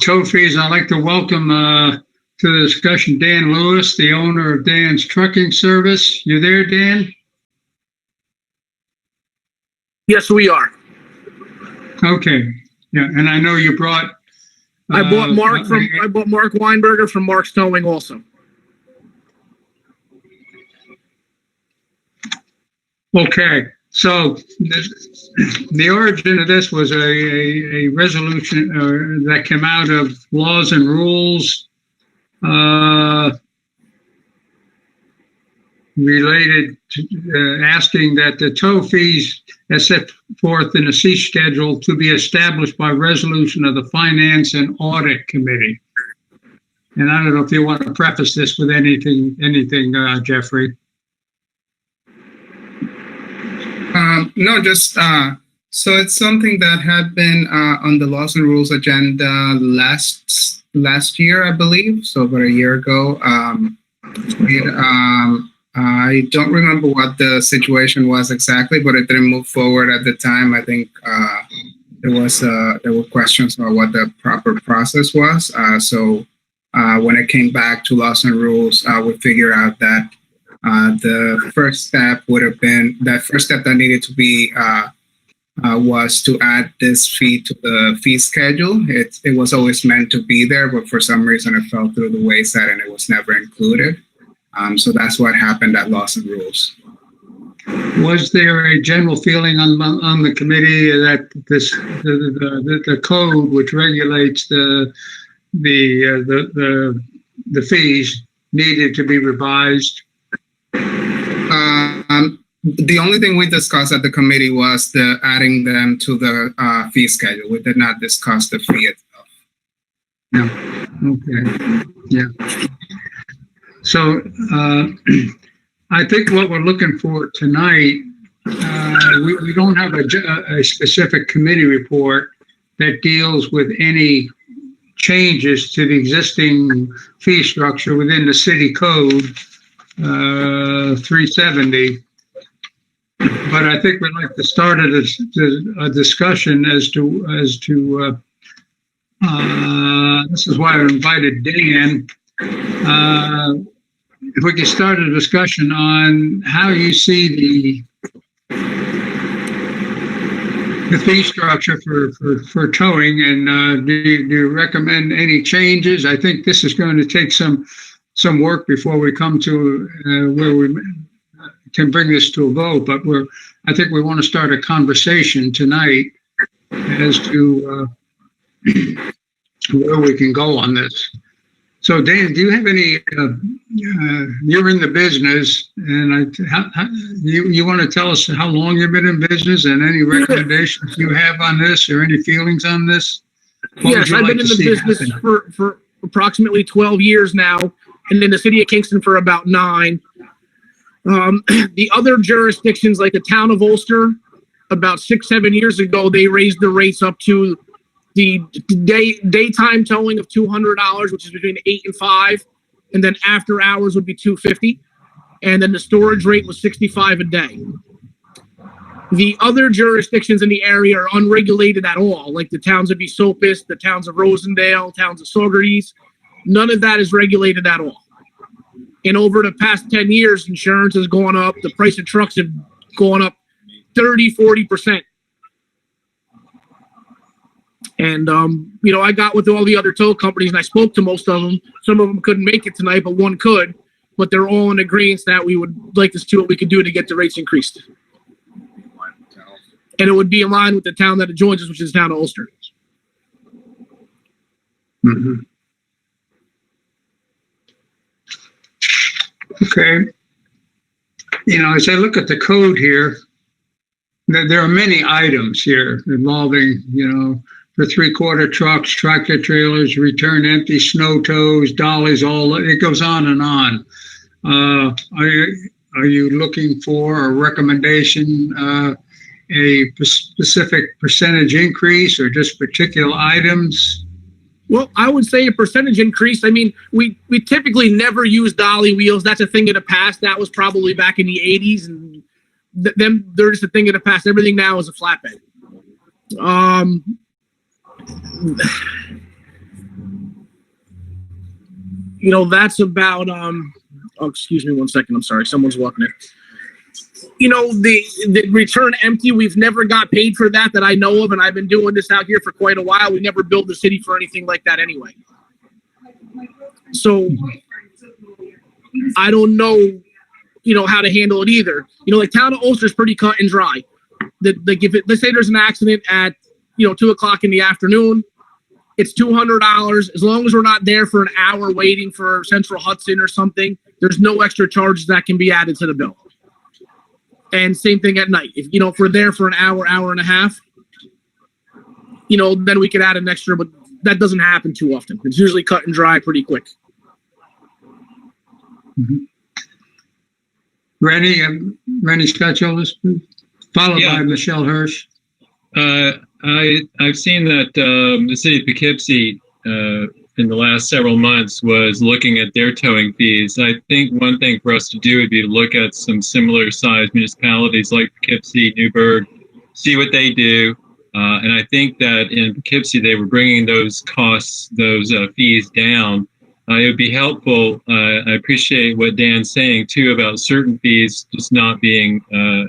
S2: tow fees. I'd like to welcome to the discussion Dan Lewis, the owner of Dan's Trucking Service. You there, Dan?
S10: Yes, we are.
S2: Okay. Yeah, and I know you brought.
S10: I bought Mark Weinberger from Mark's Towing also.
S2: Okay, so the origin of this was a resolution that came out of laws and rules related to asking that the tow fees as set forth in the fee schedule to be established by resolution of the Finance and Audit Committee. And I don't know if you want to preface this with anything, Jeffrey.
S11: No, just so it's something that had been on the laws and rules agenda last year, I believe. So about a year ago. I don't remember what the situation was exactly, but it didn't move forward at the time. I think there were questions about what the proper process was. So when it came back to laws and rules, we figured out that the first step would have been that needed to be was to add this fee to the fee schedule. It was always meant to be there, but for some reason it fell through the wayside and it was never included. So that's what happened at Laws and Rules.
S2: Was there a general feeling on the committee that the code which regulates the fees needed to be revised?
S11: The only thing we discussed at the committee was the adding them to the fee schedule. We did not discuss the fee itself.
S2: No. Okay. Yeah. So I think what we're looking for tonight, we don't have a specific committee report. that deals with any changes to the existing fee structure within the city code, 370. But I think we'd like to start a discussion as to this is why I invited Dan. If we could start a discussion on how you see the fee structure for towing, and do you recommend any changes? I think this is going to take some work before we come to where we can bring this to a vote. But I think we want to start a conversation tonight as to where we can go on this. So, Dan, do you have any? You're in the business, and you want to tell us how long you've been in business and any recommendations you have on this or any feelings on this?
S10: Yes, I've been in the business for approximately 12 years now, and in the city of Kingston for about 9. The other jurisdictions, like the town of Ulster, about 6-7 years ago, they raised the rates up to the daytime towing of $200, which is between 8 and 5, and then after hours would be $250, and then the storage rate was $65 a day. The other jurisdictions in the area are unregulated at all, like the towns of Esopus, the towns of Rosendale, towns of Saugerties. None of that is regulated at all. And over the past 10 years, insurance has gone up. The price of trucks have gone up 30-40%. And, I got with all the other tow companies and I spoke to most of them. Some of them couldn't make it tonight, but one could. But they're all in agreement that we would like to see what we could do to get the rates increased. And it would be in line with the town that it joins us, which is the town of Ulster.
S2: Mm-hmm. Okay. As I look at the code here, there are many items here involving, for 3/4 trucks, tractor trailers, return empty, snow tows, dollies, it goes on and on. Are you looking for a recommendation, a specific percentage increase or just particular items?
S10: Well, I would say a percentage increase. I mean, we typically never use dolly wheels. That's a thing of the past. That was probably back in the 80s. And then there's a thing of the past. Everything now is a flatbed. That's about, excuse me 1 second. I'm sorry. Someone's walking in. The return empty, we've never got paid for that I know of, and I've been doing this out here for quite a while. We never billed the city for anything like that anyway. So I don't know, how to handle it either. Like town of Ulster is pretty cut and dry. Let's say there's an accident at, 2:00 in the afternoon, it's $200. As long as we're not there for an hour waiting for Central Hudson or something, there's no extra charges that can be added to the bill. And same thing at night. If we're there for an hour and a half, then we could add an extra, but that doesn't happen too often. It's usually cut and dry pretty quick.
S2: Mm-hmm. Rennie Scotcholis, followed by Michelle Hirsch.
S5: I've seen that the city of Poughkeepsie in the last several months was looking at their towing fees. I think one thing for us to do would be to look at some similar sized municipalities like Poughkeepsie, Newburgh, see what they do. And I think that in Poughkeepsie, they were bringing those costs, those fees down. It would be helpful. I appreciate what Dan's saying too about certain fees just not being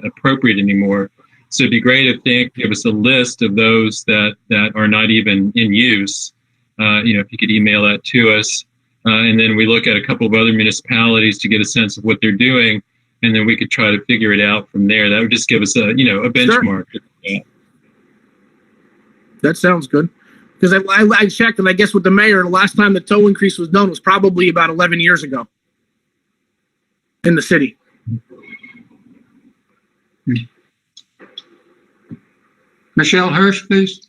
S5: appropriate anymore. So it'd be great if Dan could give us a list of those that are not even in use. If you could email that to us, and then we look at a couple of other municipalities to get a sense of what they're doing, and then we could try to figure it out from there. That would just give us a benchmark. Sure.
S10: That sounds good. Because I checked, and I guess with the mayor, the last time the tow increase was done was probably about 11 years ago in the city.
S2: Michelle Hirsch, please.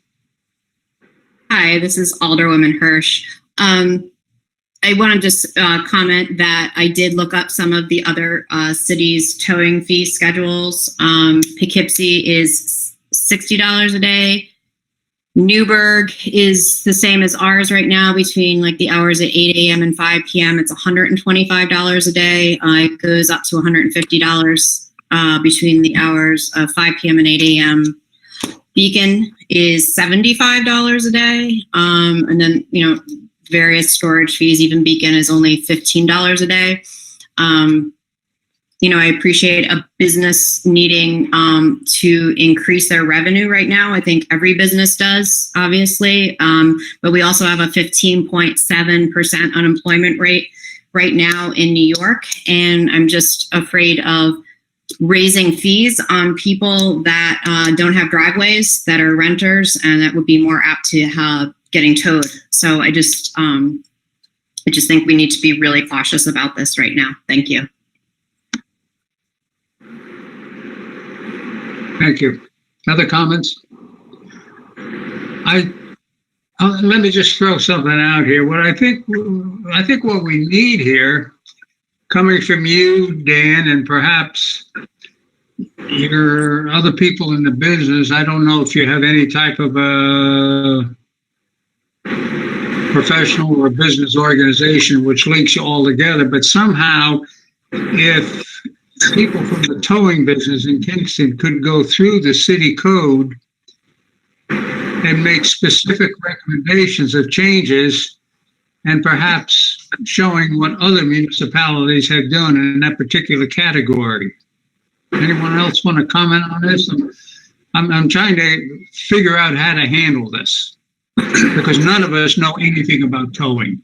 S7: Hi, this is Alderwoman Hirsch. I want to just comment that I did look up some of the other cities' towing fee schedules. Poughkeepsie is $60 a day. Newburgh is the same as ours right now, between like the hours at 8 a.m. and 5 p.m. It's $125 a day. It goes up to $150 between the hours of 5 p.m. and 8 a.m. Beacon is $75 a day. And then, various storage fees. Even Beacon is only $15 a day. I appreciate a business needing to increase their revenue right now. I think every business does, obviously. But we also have a 15.7% unemployment rate right now in New York. And I'm just afraid of raising fees on people that don't have driveways, that are renters, and that would be more apt to have getting towed. So I just think we need to be really cautious about this right now. Thank you.
S2: Thank you. Other comments? Let me just throw something out here. What I think what we need here, coming from you, Dan, and perhaps your other people in the business, I don't know if you have any type of a professional or business organization which links you all together, but somehow if people from the towing business in Kingston could go through the city code and make specific recommendations of changes, and perhaps showing what other municipalities have done in that particular category. Anyone else want to comment on this? I'm trying to figure out how to handle this, because none of us know anything about towing.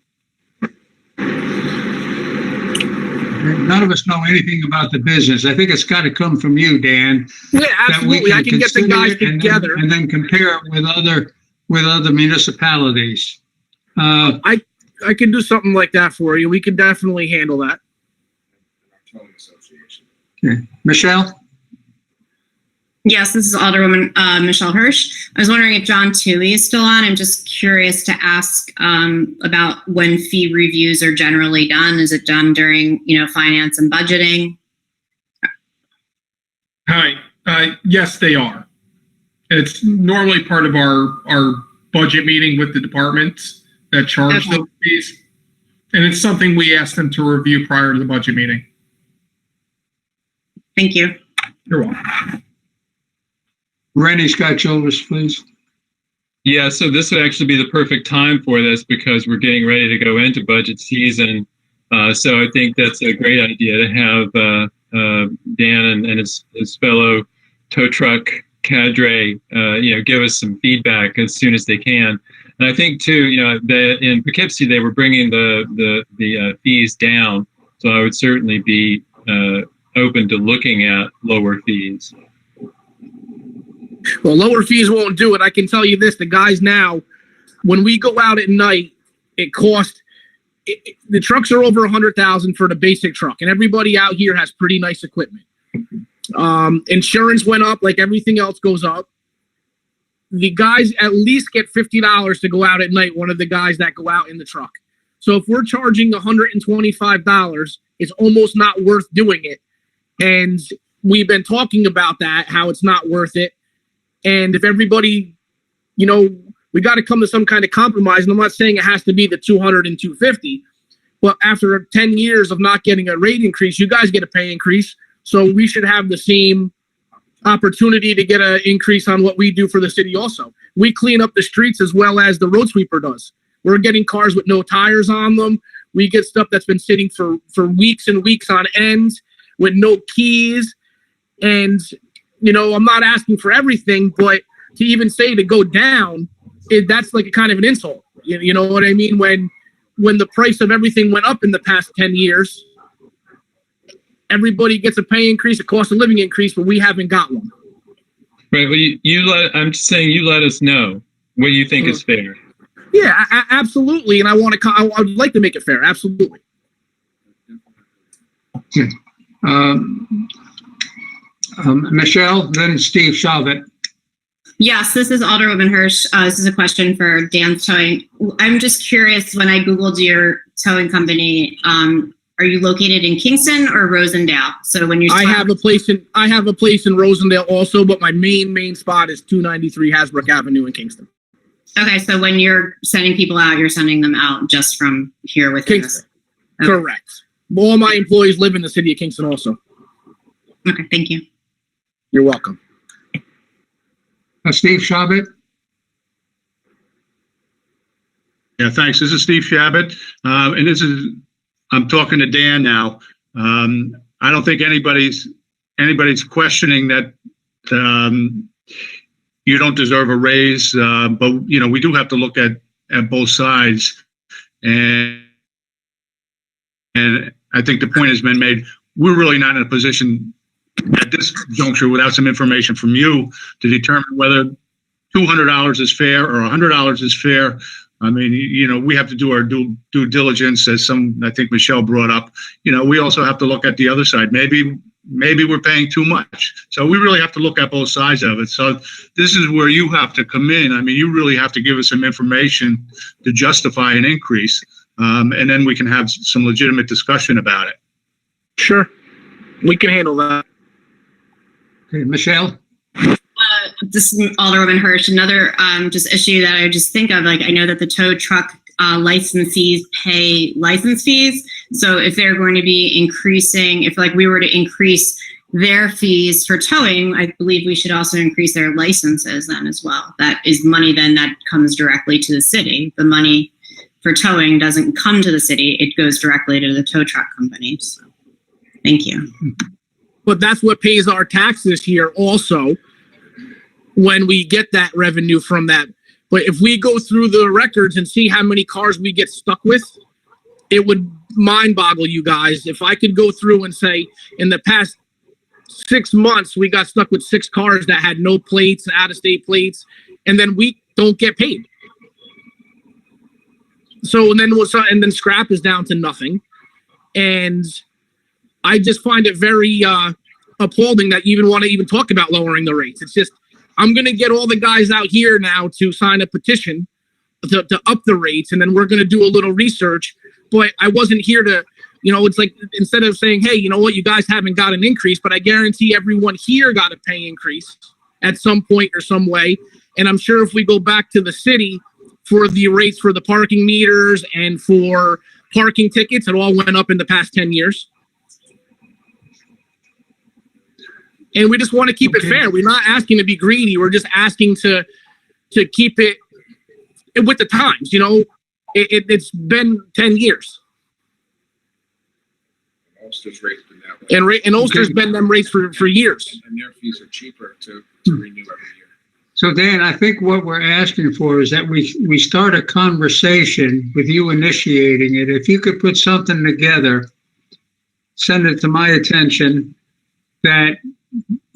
S2: None of us know anything about the business. I think it's got to come from you, Dan.
S10: Yeah, absolutely. I can get the guys together
S2: and then compare it with other municipalities.
S10: I can do something like that for you. We can definitely handle that.
S2: Okay. Michelle?
S7: Yes, this is Alderwoman Michelle Hirsch. I was wondering if John Toohey is still on. I'm just curious to ask about when fee reviews are generally done. Is it done during, finance and budgeting?
S8: Hi. Yes, they are. It's normally part of our budget meeting with the departments that charge those fees. And it's something we ask them to review prior to the budget meeting.
S7: Thank you.
S8: You're welcome.
S2: Rennie Scott Childress, please.
S5: Yeah, so this would actually be the perfect time for this because we're getting ready to go into budget season. So I think that's a great idea to have Dan and his fellow tow truck cadre, give us some feedback as soon as they can. And I think too, that in Poughkeepsie they were bringing the fees down. So I would certainly be open to looking at lower fees.
S10: Well, lower fees won't do it. I can tell you this, the guys now, when we go out at night, it costs, the trucks are over $100,000 for the basic truck, and everybody out here has pretty nice equipment. Insurance went up like everything else goes up. The guys at least get $50 to go out at night, one of the guys that go out in the truck. So if we're charging $125, it's almost not worth doing it. And we've been talking about that, how it's not worth it. And if everybody, we got to come to some kind of compromise. And I'm not saying it has to be the 200 and 250, but after 10 years of not getting a rate increase, you guys get a pay increase. So we should have the same opportunity to get an increase on what we do for the city also. We clean up the streets as well as the road sweeper does. We're getting cars with no tires on them. We get stuff that's been sitting for weeks and weeks on end with no keys. And I'm not asking for everything, but to even say to go down, that's like a kind of an insult. You know what I mean? When the price of everything went up in the past 10 years, everybody gets a pay increase, a cost of living increase, but we haven't got one.
S5: Right. Well, I'm just saying you let us know what you think is fair.
S10: Yeah, absolutely. And I would like to make it fair. Absolutely.
S2: Michelle, then Steve Chavit.
S7: Yes, this is Alderwoman Hirsch. This is a question for Dan's Towing. I'm just curious, when I Googled your towing company, are you located in Kingston or Rosendale? So when
S10: I have a place in Rosendale also, but my main spot is 293 Hasbrook Avenue in Kingston.
S7: Okay, so when you're sending people out, you're sending them out just from here within this.
S10: Kingston. Correct. All my employees live in the city of Kingston also.
S7: Okay, thank you.
S10: You're welcome.
S2: Steve Shabbat?
S4: Yeah, thanks. This is Steve Shabbat. And I'm talking to Dan now. I don't think anybody's questioning that you don't deserve a raise, but we do have to look at both sides, and I think the point has been made. We're really not in a position at this juncture without some information from you to determine whether $200 is fair or $100 is fair. I mean, we have to do our due diligence, as I think Michelle brought up. We also have to look at the other side. Maybe we're paying too much. So we really have to look at both sides of it. So this is where you have to come in. I mean, you really have to give us some information to justify an increase. And then we can have some legitimate discussion about it.
S10: Sure. We can handle that.
S2: Okay, Michelle?
S7: This is Alderwoman Hirsch. Another just issue that I just think of, like, I know that the tow truck licensees pay license fees. So if they're going to be increasing, if like we were to increase their fees for towing, I believe we should also increase their licenses then as well. That is money then that comes directly to the city. The money for towing doesn't come to the city. It goes directly to the tow truck companies. So, thank you.
S10: But that's what pays our taxes here also, when we get that revenue from that. But if we go through the records and see how many cars we get stuck with, it would mind boggle you guys. If I could go through and say, in the past 6 months, we got stuck with 6 cars that had no plates, out-of-state plates, and then we don't get paid. So, and then scrap is down to nothing. And I just find it very appalling that you even want to even talk about lowering the rates. It's just, I'm going to get all the guys out here now to sign a petition to up the rates, and then we're going to do a little research. But I wasn't here to, it's like, instead of saying, hey, you know what, you guys haven't got an increase, but I guarantee everyone here got a pay increase at some point or some way. And I'm sure if we go back to the city for the rates for the parking meters and for parking tickets, it all went up in the past 10 years. And we just want to keep it fair. We're not asking to be greedy. We're just asking to keep it with the times. It's been 10 years.
S12: Ulster's rate's been that way.
S10: And Ulster's been them rates for years.
S12: And their fees are cheaper to renew every year.
S2: So Dan, I think what we're asking for is that we start a conversation with you initiating it. If you could put something together, send it to my attention, that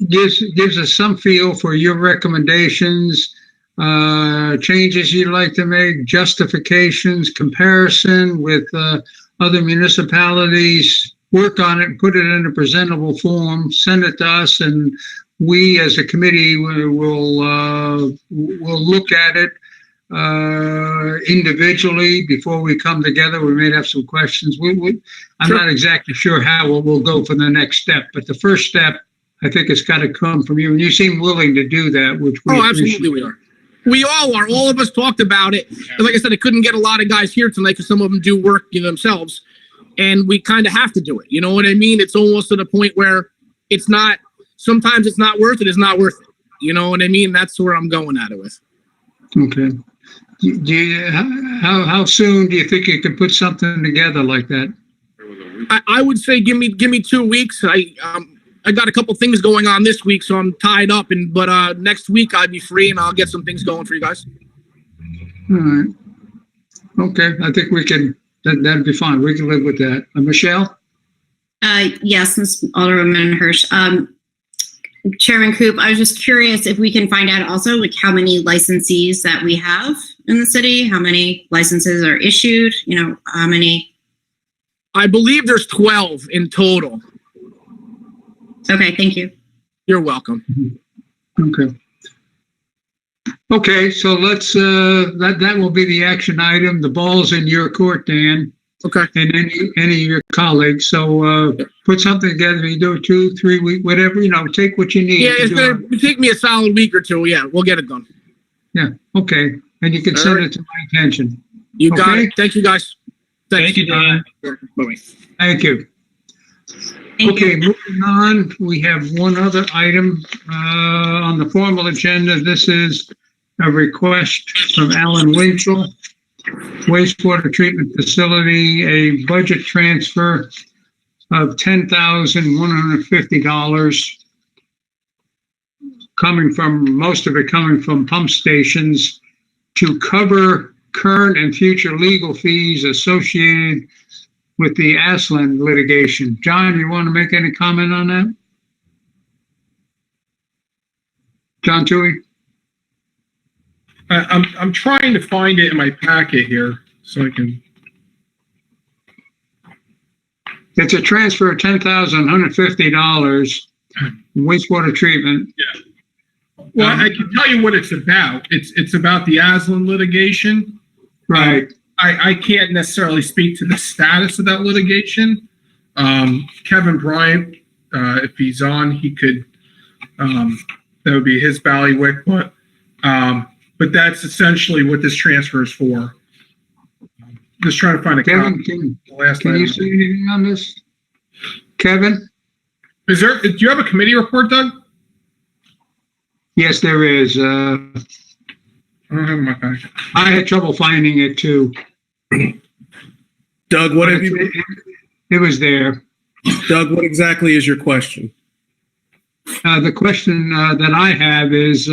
S2: gives us some feel for your recommendations, changes you'd like to make, justifications, comparison with other municipalities. Work on it, put it in a presentable form, send it to us, and we as a committee will look at it individually before we come together. We may have some questions. I'm not exactly sure how we'll go for the next step, but the first step, I think it's got to come from you, and you seem willing to do that, which we appreciate.
S10: Absolutely we are. We all are. All of us talked about it. But like I said, I couldn't get a lot of guys here tonight because some of them do work themselves, and we kind of have to do it. You know what I mean? It's almost to the point where it's not. Sometimes it's not worth it. It's not worth it. You know what I mean? That's where I'm going at it with.
S2: Okay. How soon do you think you can put something together like that?
S10: I would say give me 2 weeks. I got a couple things going on this week, so I'm tied up. But next week I'll be free and I'll get some things going for you guys.
S2: All right. Okay. I think we can. That'd be fine. We can live with that. Michelle?
S7: Yes, Ms. Alderwoman Hirsch. Chairman Coop, I was just curious if we can find out also like how many licensees that we have in the city, how many licenses are issued, how many?
S10: I believe there's 12 in total.
S7: Okay, thank you.
S10: You're welcome.
S2: Okay. Okay, so let's, that will be the action item. The ball's in your court, Dan.
S10: Okay.
S2: And any of your colleagues. So put something together. You do 2, 3 weeks, whatever, take what you need.
S10: Yeah, it's going to take me a solid week or two. Yeah, we'll get it done.
S2: Yeah, okay. and you can send it to my attention.
S10: You got
S2: Okay.
S10: it. Thank you, guys.
S5: Thank you, Don.
S10: Bye-bye.
S2: Thank you. Okay, moving on, we have one other item on the formal agenda. This is a request from Alan Winchell, wastewater treatment facility, a budget transfer of $10,150 most of it coming from pump stations to cover current and future legal fees associated with the Aslan litigation. John, you want to make any comment on that? John Tui?
S8: I'm trying to find it in my packet here so I can.
S2: It's a transfer of $10,150 wastewater treatment.
S8: Yeah. Well, I can tell you what it's about. It's about the Aslan litigation.
S2: Right.
S8: I can't necessarily speak to the status of that litigation. Kevin Bryant, if he's on, he could. That would be his bailiwick, but that's essentially what this transfer is for. Just trying to find a
S2: Kevin,
S8: copy.
S2: can you see anything on this? Kevin?
S8: Do you have a committee report, Doug?
S2: Yes, there is.
S8: I don't have it in my packet.
S2: I had trouble finding it too.
S13: Doug, what have you?
S2: It was there.
S13: Doug, what exactly is your question?
S2: The question that I have is,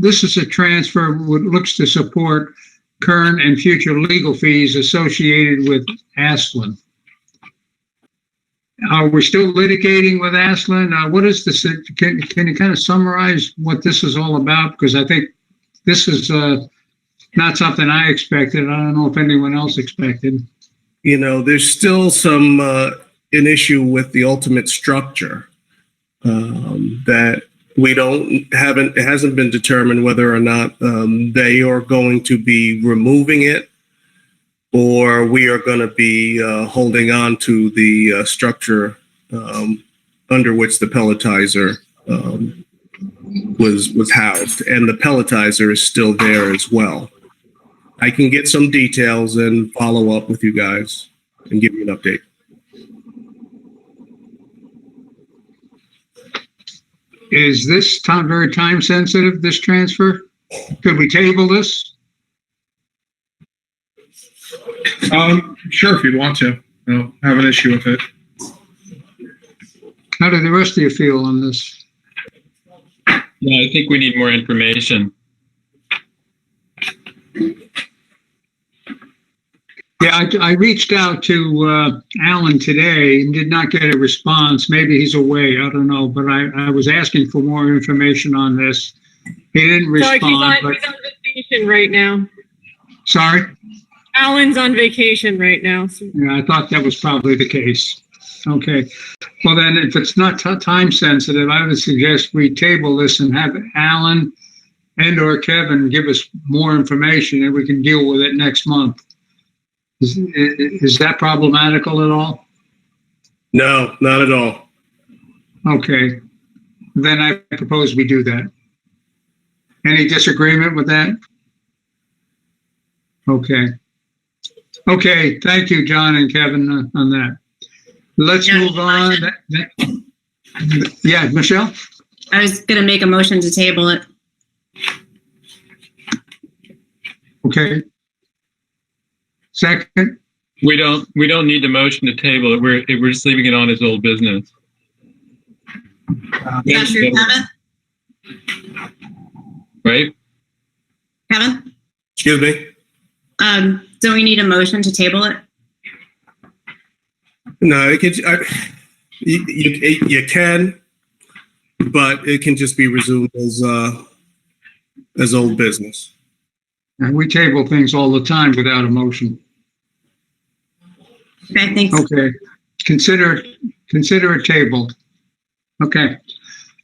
S2: this is a transfer that looks to support current and future legal fees associated with Aslan. Are we still litigating with Aslan? What is this? Can you kind of summarize what this is all about? Because I think this is not something I expected. I don't know if anyone else expected.
S13: You know, there's still an issue with the ultimate structure that it hasn't been determined whether or not they are going to be removing it or we are going to be holding on to the structure under which the pelletizer was housed, and the pelletizer is still there as well. I can get some details and follow up with you guys and give you an update.
S2: Is this very time sensitive, this transfer? Could we table this?
S8: Sure, if you'd want to. I don't have an issue with it.
S2: How do the rest of you feel on this?
S5: Yeah, I think we need more information.
S2: Yeah, I reached out to Alan today and did not get a response. Maybe he's away. I don't know. But I was asking for more information on this. He didn't respond.
S1: Sorry, he's on vacation right now.
S2: Sorry?
S1: Alan's on vacation right now. So.
S2: Yeah, I thought that was probably the case. Okay. Well, then, if it's not time sensitive, I would suggest we table this and have Alan and/or Kevin give us more information, and we can deal with it next month. Is that problematical at all?
S13: No, not at all.
S2: Okay. Then I propose we do that. Any disagreement with that? Okay. Okay, thank you, John and Kevin, on that. Let's move on. Yeah, Michelle?
S7: I was going to make a motion to table it.
S2: Okay. Second?
S5: We don't need a motion to table it. We're just leaving it on as old business.
S7: Yeah, sure, Kevin?
S5: Right?
S7: Kevin?
S13: Excuse me?
S7: Don't we need a motion to table it?
S13: No, you can, but it can just be resumed as old business.
S2: And we table things all the time without a motion.
S7: Okay, thanks.
S2: Okay. Consider it tabled. Okay.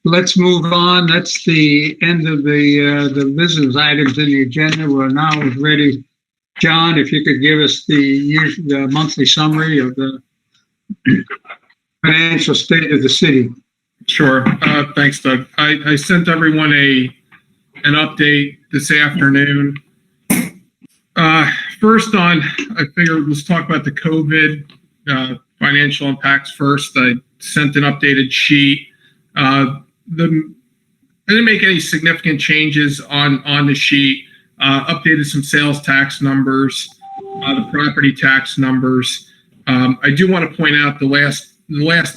S2: Let's move on. That's the end of the business items in the agenda. We're now ready. John, if you could give us the monthly summary of the financial state of the city.
S8: Sure. Thanks, Doug. I sent everyone an update this afternoon. First I figured let's talk about the COVID financial impacts first. I sent an updated sheet. I didn't make any significant changes on the sheet. Updated some sales tax numbers, the property tax numbers. I do want to point out the last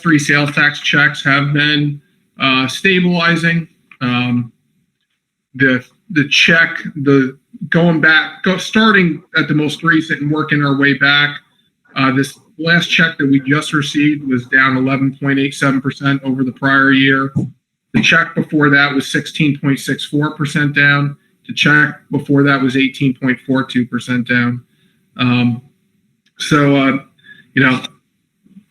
S8: three sales tax checks have been stabilizing. The check, starting at the most recent and working our way back. This last check that we just received was down 11.87% over the prior year. The check before that was 16.64% down. The check before that was 18.42% down.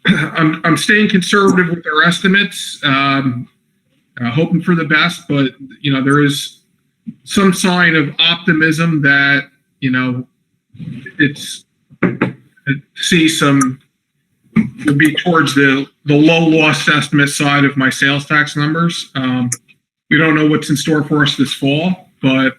S8: I'm staying conservative with our estimates, hoping for the best, but there is some sign of optimism that will be towards the low loss estimate side of my sales tax numbers. We don't know what's in store for us this fall, but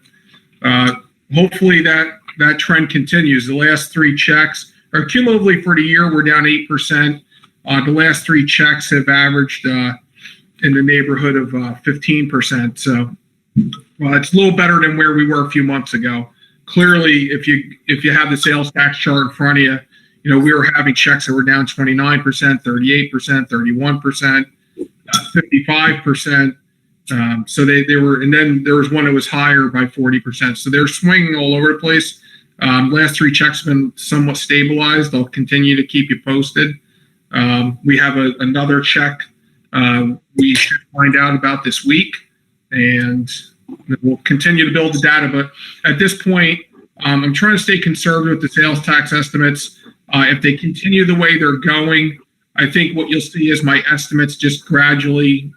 S8: hopefully that trend continues. The last three checks, or cumulatively for the year, we're down 8%. The last three checks have averaged in the neighborhood of 15%. So it's a little better than where we were a few months ago. Clearly, if you have the sales tax chart in front of you, we were having checks that were down 29%, 38%, 31%, 55%. So they were, and then there was one that was higher by 40%. So they're swinging all over the place. Last three checks have been somewhat stabilized. I'll continue to keep you posted. We have another check we should find out about this week, and we'll continue to build the data. But at this point, I'm trying to stay conservative with the sales tax estimates. If they continue the way they're going, I think what you'll see is my estimates just gradually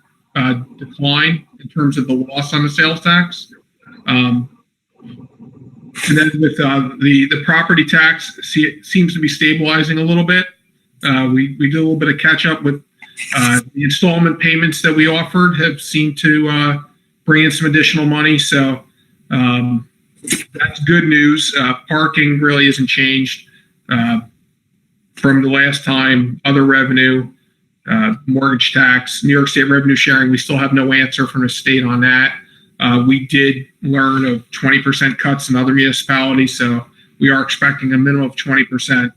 S8: decline in terms of the loss on the sales tax. And then with the property tax, seems to be stabilizing a little bit. We did a little bit of catch up with the installment payments that we offered have seemed to bring in some additional money. So that's good news. Parking really hasn't changed from the last time. Other revenue, mortgage tax, New York State revenue sharing, we still have no answer from the state on that. We did learn of 20% cuts in other municipalities, so we are expecting a minimum of 20%.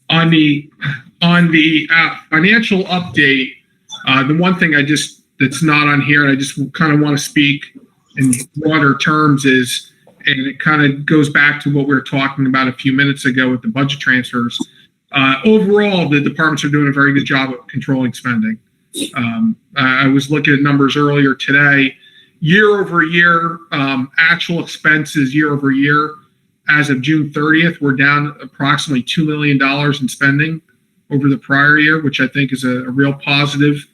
S8: On the financial update, the one thing that's not on here, and I just kind of want to speak in broader terms is, and it kind of goes back to what we were talking about a few minutes ago with the budget transfers. Overall, the departments are doing a very good job of controlling spending. I was looking at numbers earlier today. Year over year, actual expenses year over year, as of June 30th, we're down approximately $2 million in spending over the prior year, which I think is a real positive,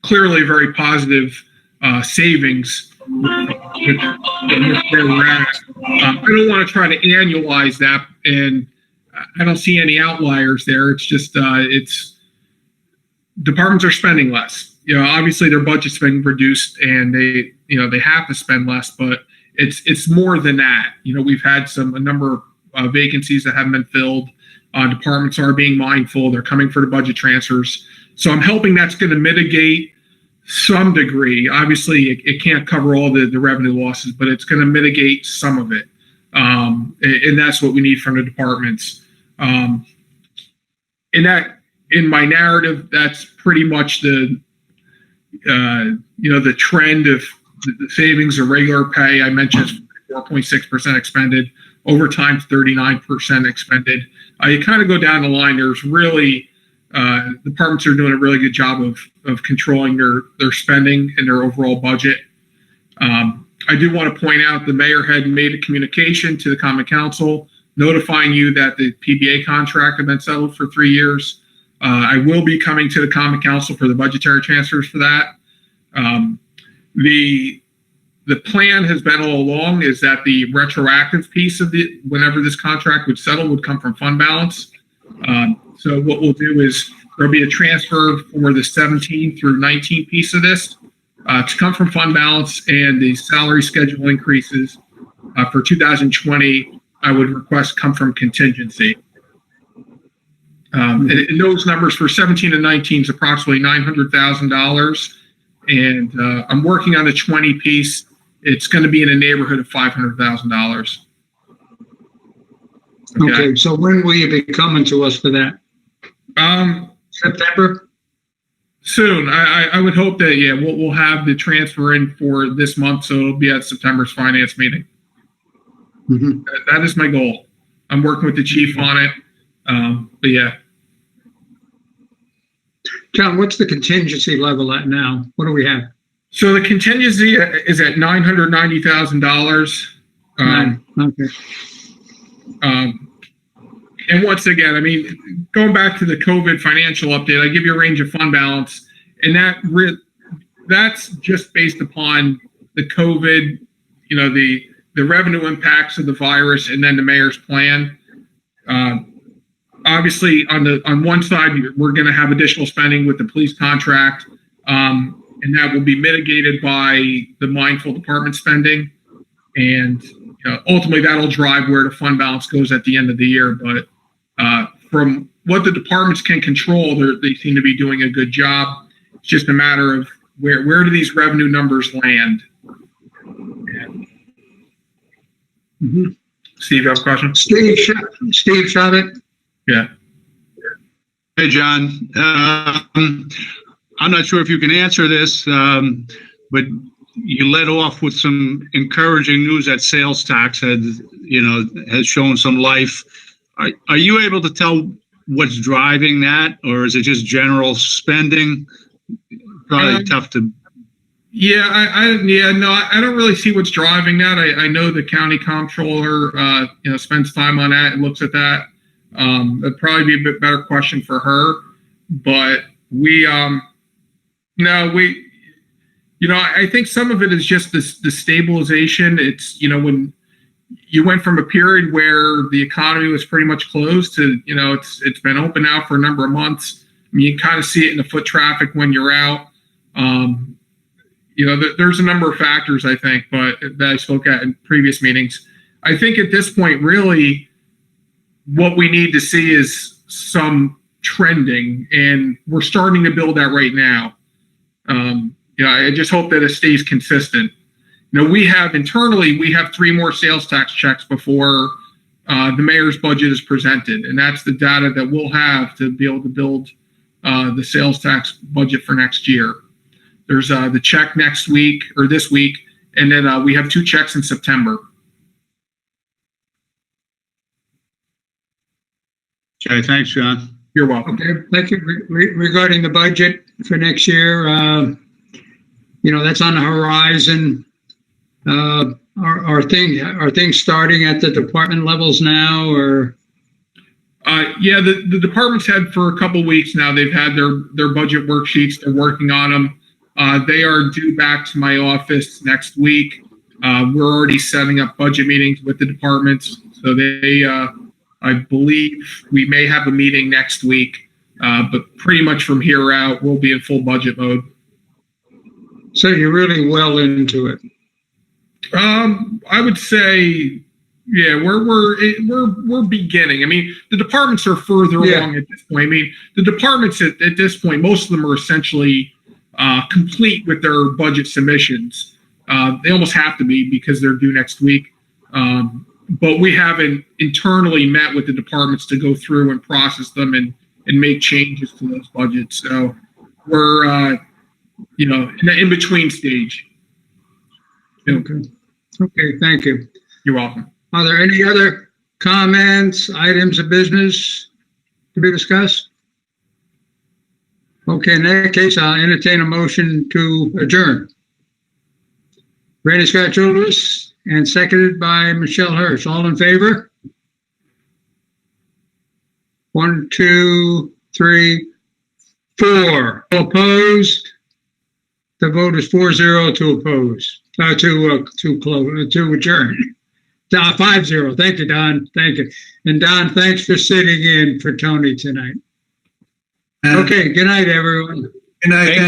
S8: clearly very positive savings with where we're at. I don't want to try to annualize that, and I don't see any outliers there. It's just departments are spending less. Obviously their budget's been reduced, and they have to spend less, but it's more than that. We've had a number of vacancies that haven't been filled. Departments are being mindful. They're coming for the budget transfers. So I'm hoping that's going to mitigate some degree. Obviously, it can't cover all the revenue losses, but it's going to mitigate some of it. And that's what we need from the departments. In my narrative, that's pretty much the trend of the savings of regular pay. I mentioned 4.6% expended, overtime 39% expended. You kind of go down the line. There's really departments are doing a really good job of controlling their spending and their overall budget. I do want to point out the mayor had made a communication to the Common Council notifying you that the PBA contract had been settled for 3 years. I will be coming to the Common Council for the budgetary transfers for that. The plan has been all along is that the retroactive piece of whenever this contract would settle would come from fund balance. So what we'll do is there'll be a transfer for the 17 through 19 piece of this. to come from fund balance and the salary schedule increases for 2020, I would request come from contingency. And those numbers for 17 and 19 is approximately $900,000. And I'm working on the 20 piece. It's going to be in the neighborhood of $500,000.
S2: Okay, so when will you be coming to us for that? September?
S8: Soon. I would hope that, yeah, we'll have the transfer in for this month, so it'll be at September's finance meeting.
S2: Mm-hmm.
S8: That is my goal. I'm working with the chief on it. But yeah.
S2: John, what's the contingency level at now? What do we have?
S8: So the contingency is at $990,000.
S2: Okay.
S8: And once again, I mean, going back to the COVID financial update, I give you a range of fund balance, and that's just based upon the COVID, you know, the revenue impacts of the virus, and then the mayor's plan. Obviously, on one side, we're going to have additional spending with the police contract, and that will be mitigated by the mindful department spending, and ultimately that'll drive where the fund balance goes at the end of the year. But from what the departments can control, they seem to be doing a good job. It's just a matter of where do these revenue numbers land.
S2: Mm-hmm.
S8: Steve, you have a question?
S2: Steve shot it.
S8: Yeah.
S4: Hey, John. I'm not sure if you can answer this, but you led off with some encouraging news that sales tax has shown some life. Are you able to tell what's driving that, or is it just general spending? Probably tough to.
S8: Yeah, I don't really see what's driving that. I know the county comptroller, spends time on that and looks at that. That'd probably be a bit better question for her, but I think some of it is just the stabilization. It's, when you went from a period where the economy was pretty much closed to, it's been open now for a number of months. I mean, you kind of see it in the foot traffic when you're out. There's a number of factors, I think, but that I spoke at in previous meetings. I think at this point, really, what we need to see is some trending, and we're starting to build that right now. I just hope that it stays consistent. We have 3 more sales tax checks before the mayor's budget is presented, and that's the data that we'll have to be able to build the sales tax budget for next year. There's the check next week or this week, and then we have 2 checks in September.
S2: Okay, thanks, John.
S8: You're welcome.
S2: Okay, thank you. Regarding the budget for next year, that's on the horizon. Are things starting at the department levels now, or?
S8: Yeah, the departments had for a couple of weeks now. They've had their budget worksheets. They're working on them. They are due back to my office next week. We're already setting up budget meetings with the departments, so they. I believe we may have a meeting next week, but pretty much from here out, we'll be in full budget mode.
S2: So you're really well into it.
S8: I would say, yeah, we're beginning. I mean, the departments are further along at this point. I mean, the departments at this point, most of them are essentially complete with their budget submissions. They almost have to be because they're due next week. But we haven't internally met with the departments to go through and process them and make changes to those budgets. So we're, in the in-between stage.
S2: Okay. Okay, thank you.
S8: You're welcome.
S2: Are there any other comments, items of business to be discussed? Okay, in that case, I'll entertain a motion to adjourn. Randy Scott Julius, and seconded by Michelle Hirsch. All in favor? 1, 2, 3, 4. Opposed? The vote is 4-0 to oppose. To adjourn. 5-0. Thank you, Don. Thank you. And Don, thanks for sitting in for Tony tonight. Okay. Good night, everyone.
S6: Good night.